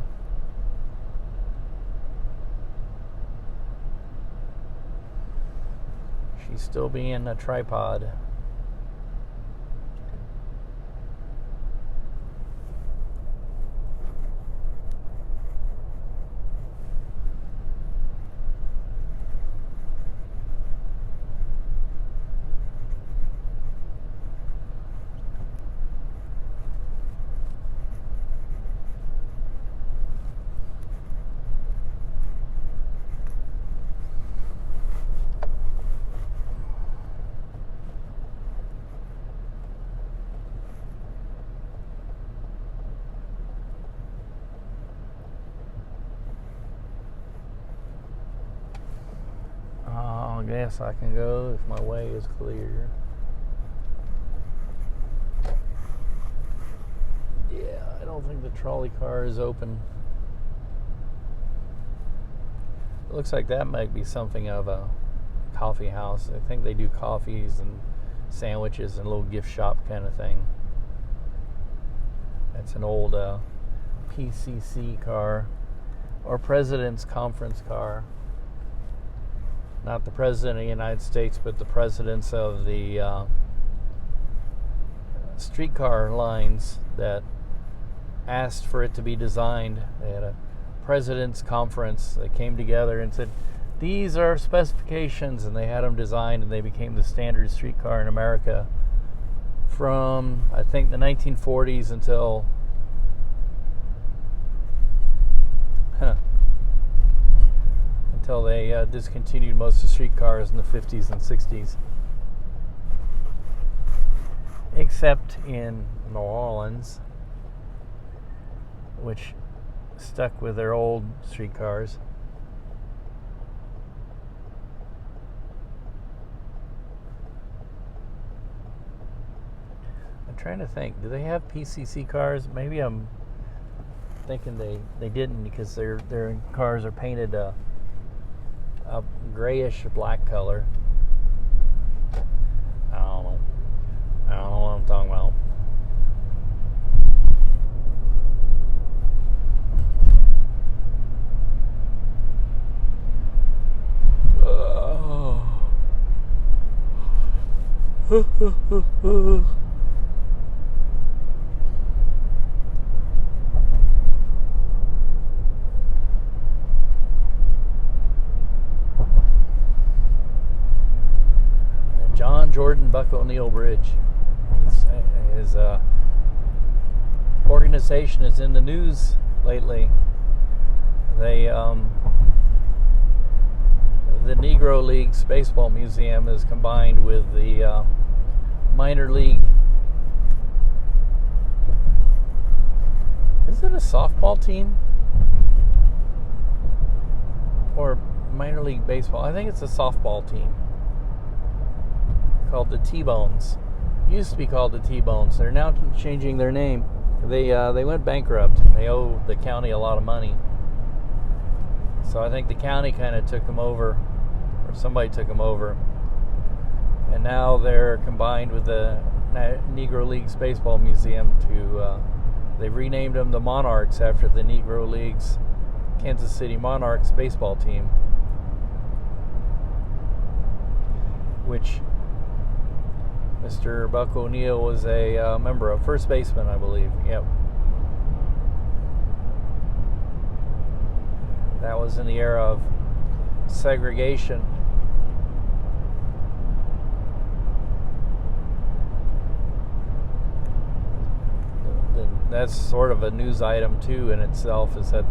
She's still being a tripod. I guess I can go if my way is clear. Yeah, I don't think the trolley car is open. It looks like that might be something of a coffee house. I think they do coffees and sandwiches and a little gift shop kind of thing. That's an old PCC car or President's Conference car. Not the President of the United States, but the presidents of the streetcar lines that asked for it to be designed. They had a President's Conference. They came together and said, these are specifications, and they had them designed, and they became the standard streetcar in America from, I think, the 1940s until they discontinued most of the streetcars in the 50s and 60s. Except in New Orleans, which stuck with their old streetcars. I'm trying to think, do they have PCC cars? Maybe I'm thinking they didn't, because their cars are painted a grayish black color. I don't know what I'm talking about. John Jordan Buck O'Neill Bridge. His organization is in the news lately. They the Negro Leagues Baseball Museum is combined with the minor league. Is it a softball team or minor league baseball? I think it's a softball team called the T-Bones. Used to be called the T-Bones. They're now changing their name. They went bankrupt. They owe the county a lot of money. So I think the county kind of took them over, or somebody took them over. And now they're combined with the Negro Leagues Baseball Museum to, they've renamed them the Monarchs after the Negro Leagues Kansas City Monarchs baseball team, which Mr. Buck O'Neill was a member of, first baseman, I believe. Yep. That was in the era of segregation. That's sort of a news item too in itself, is that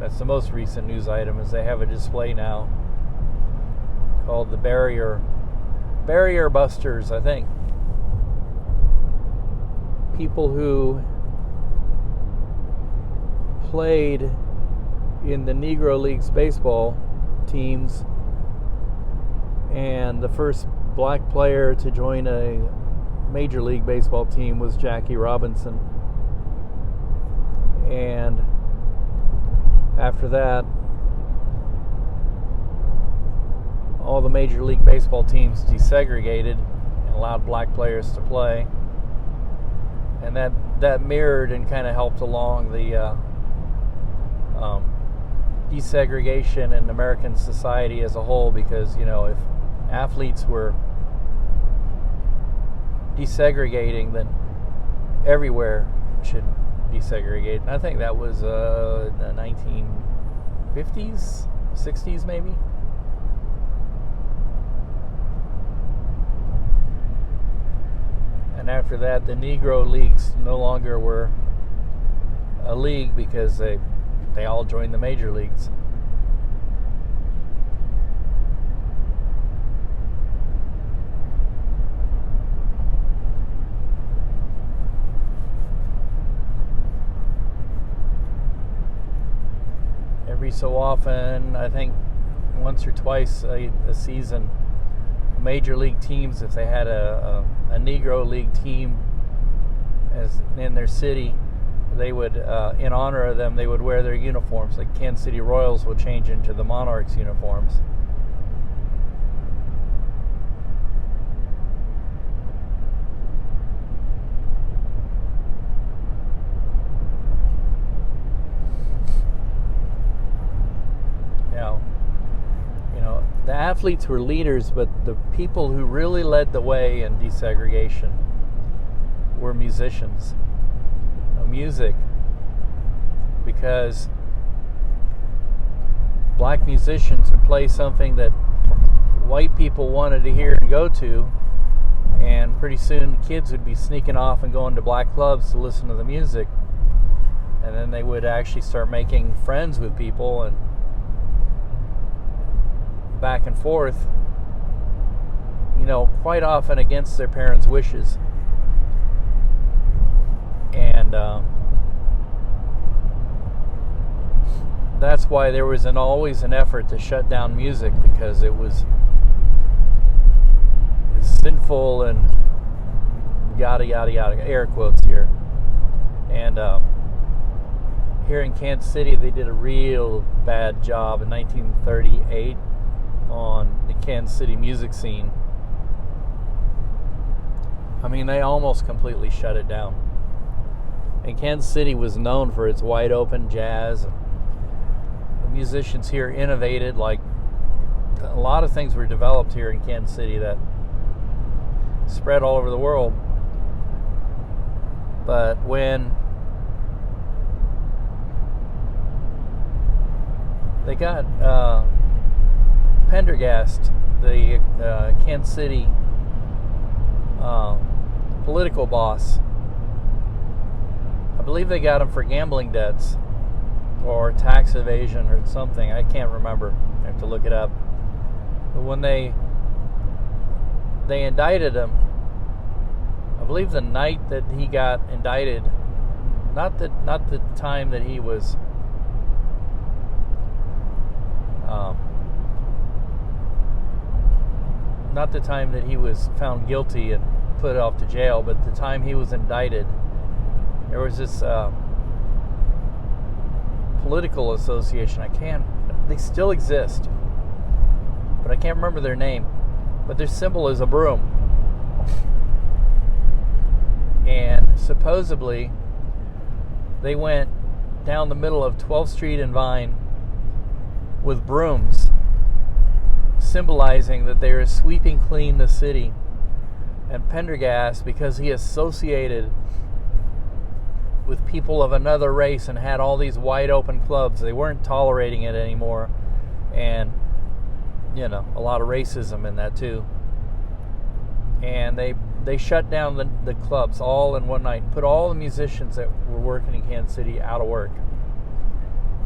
that's the most recent news item, is they have a display now called the Barrier Busters, I think. People who played in the Negro Leagues baseball teams, and the first black player to join a Major League Baseball team was Jackie Robinson. And after that, all the Major League Baseball teams desegregated and allowed black players to play. And that mirrored and kind of helped along the desegregation in American society as a whole, because, if athletes were desegregating, then everywhere should desegregate. And I think that was the 1950s, 60s maybe. And after that, the Negro leagues no longer were a league because they all joined the major leagues. Every so often, I think once or twice a season, major league teams, if they had a Negro League team as in their city, they would, in honor of them, they would wear their uniforms. Like Kansas City Royals would change into the Monarchs uniforms. The athletes were leaders, but the people who really led the way in desegregation were musicians. Music, because black musicians would play something that white people wanted to hear and go to, and pretty soon the kids would be sneaking off and going to black clubs to listen to the music, and then they would actually start making friends with people and back and forth, quite often against their parents' wishes. And that's why there was always an effort to shut down music, because it was sinful and yada yada yada, air quotes here. And here in Kansas City, they did a real bad job in 1938 on the Kansas City music scene. I mean, they almost completely shut it down. And Kansas City was known for its wide open jazz. The musicians here innovated, like a lot of things were developed here in Kansas City that spread all over the world. But when they got Pendergast, the Kansas City political boss, I believe they got him for gambling debts or tax evasion or something. I can't remember. I have to look it up. But when they indicted him, I believe the night that he got indicted, not the time that he was not the time that he was found guilty and put off to jail, but the time he was indicted, there was this political association. They still exist, but I can't remember their name. But their symbol is a broom. And supposedly, they went down the middle of 12th Street and Vine with brooms, symbolizing that they were sweeping clean the city. And Pendergast, because he associated with people of another race and had all these wide open clubs, they weren't tolerating it anymore. And, a lot of racism in that too. And they shut down the clubs all in one night and put all the musicians that were working in Kansas City out of work.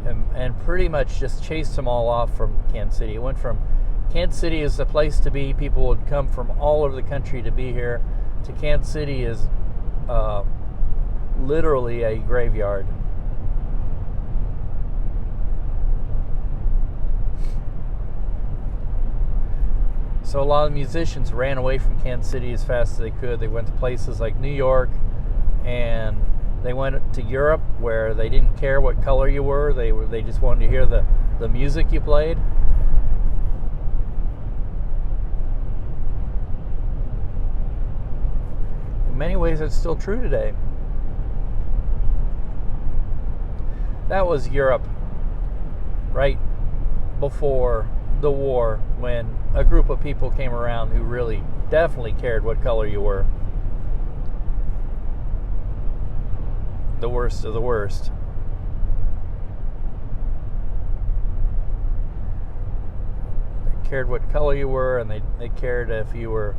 And pretty much just chased them all off from Kansas City. It went from Kansas City is the place to be. People would come from all over the country to be here. To Kansas City is literally a graveyard. So a lot of musicians ran away from Kansas City as fast as they could. They went to places like New York, and they went to Europe, where they didn't care what color you were. They just wanted to hear the music you played. In many ways, it's still true today. That was Europe right before the war, when a group of people came around who really definitely cared what color you were. The worst of the worst. They cared what color you were, and they cared if you were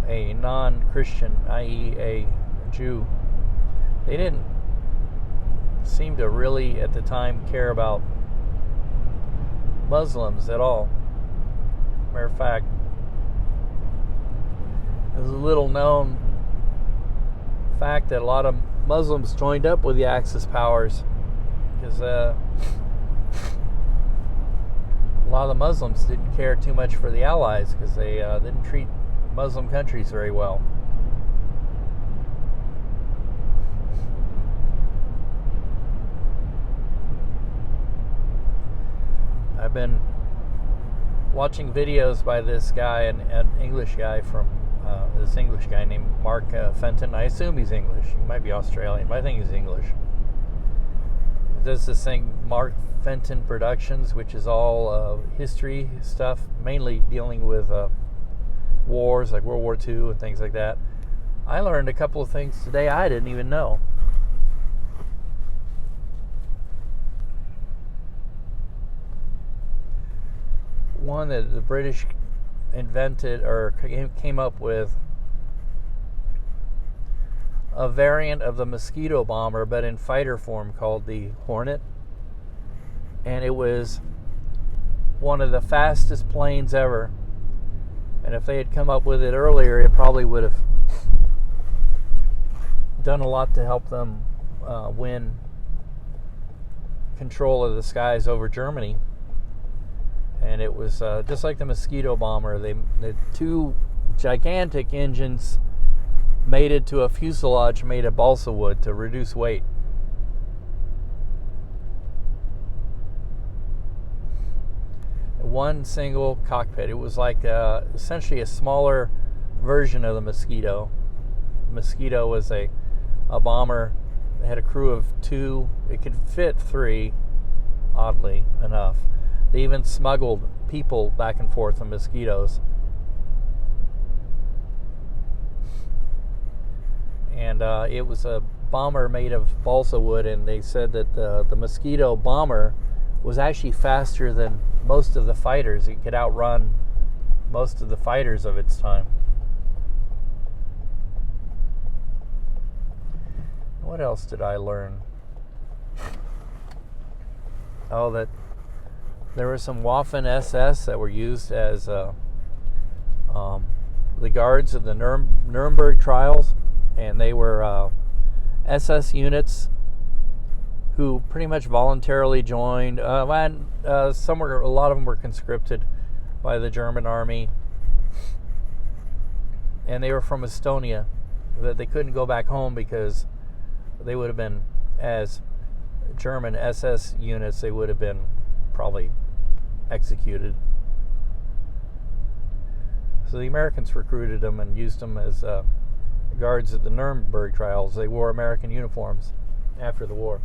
a non-Christian, i.e. a Jew. They didn't seem to really, at the time, care about Muslims at all. Matter of fact, there's a little known fact that a lot of Muslims joined up with the Axis powers, because a lot of the Muslims didn't care too much for the Allies, because they didn't treat Muslim countries very well. I've been watching videos by this guy, an English guy from this English guy named Mark Fenton. I assume he's English. He might be Australian, but I think he's English. He does this thing, Mark Fenton Productions, which is all history stuff, mainly dealing with wars like World War II and things like that. I learned a couple of things today I didn't even know. One, that the British invented or came up with a variant of the mosquito bomber, but in fighter form, called the Hornet. And it was one of the fastest planes ever. And if they had come up with it earlier, it probably would have done a lot to help them win control of the skies over Germany. And it was just like the mosquito bomber. The two gigantic engines mated to a fuselage made of balsa wood to reduce weight. One single cockpit. It was like essentially a smaller version of the Mosquito. Mosquito was a bomber. It had a crew of 2. It could fit 3, oddly enough. They even smuggled people back and forth in Mosquitoes. And it was a bomber made of balsa wood, and they said that the Mosquito bomber was actually faster than most of the fighters. It could outrun most of the fighters of its time. What else did I learn? Oh, that there were some Waffen SS that were used as the guards of the Nuremberg trials, and they were SS units who pretty much voluntarily joined. A lot of them were conscripted by the German army, and they were from Estonia. That they couldn't go back home because they would have been, as German SS units, they would have been probably executed. So the Americans recruited them and used them as guards at the Nuremberg trials. They wore American uniforms after the war.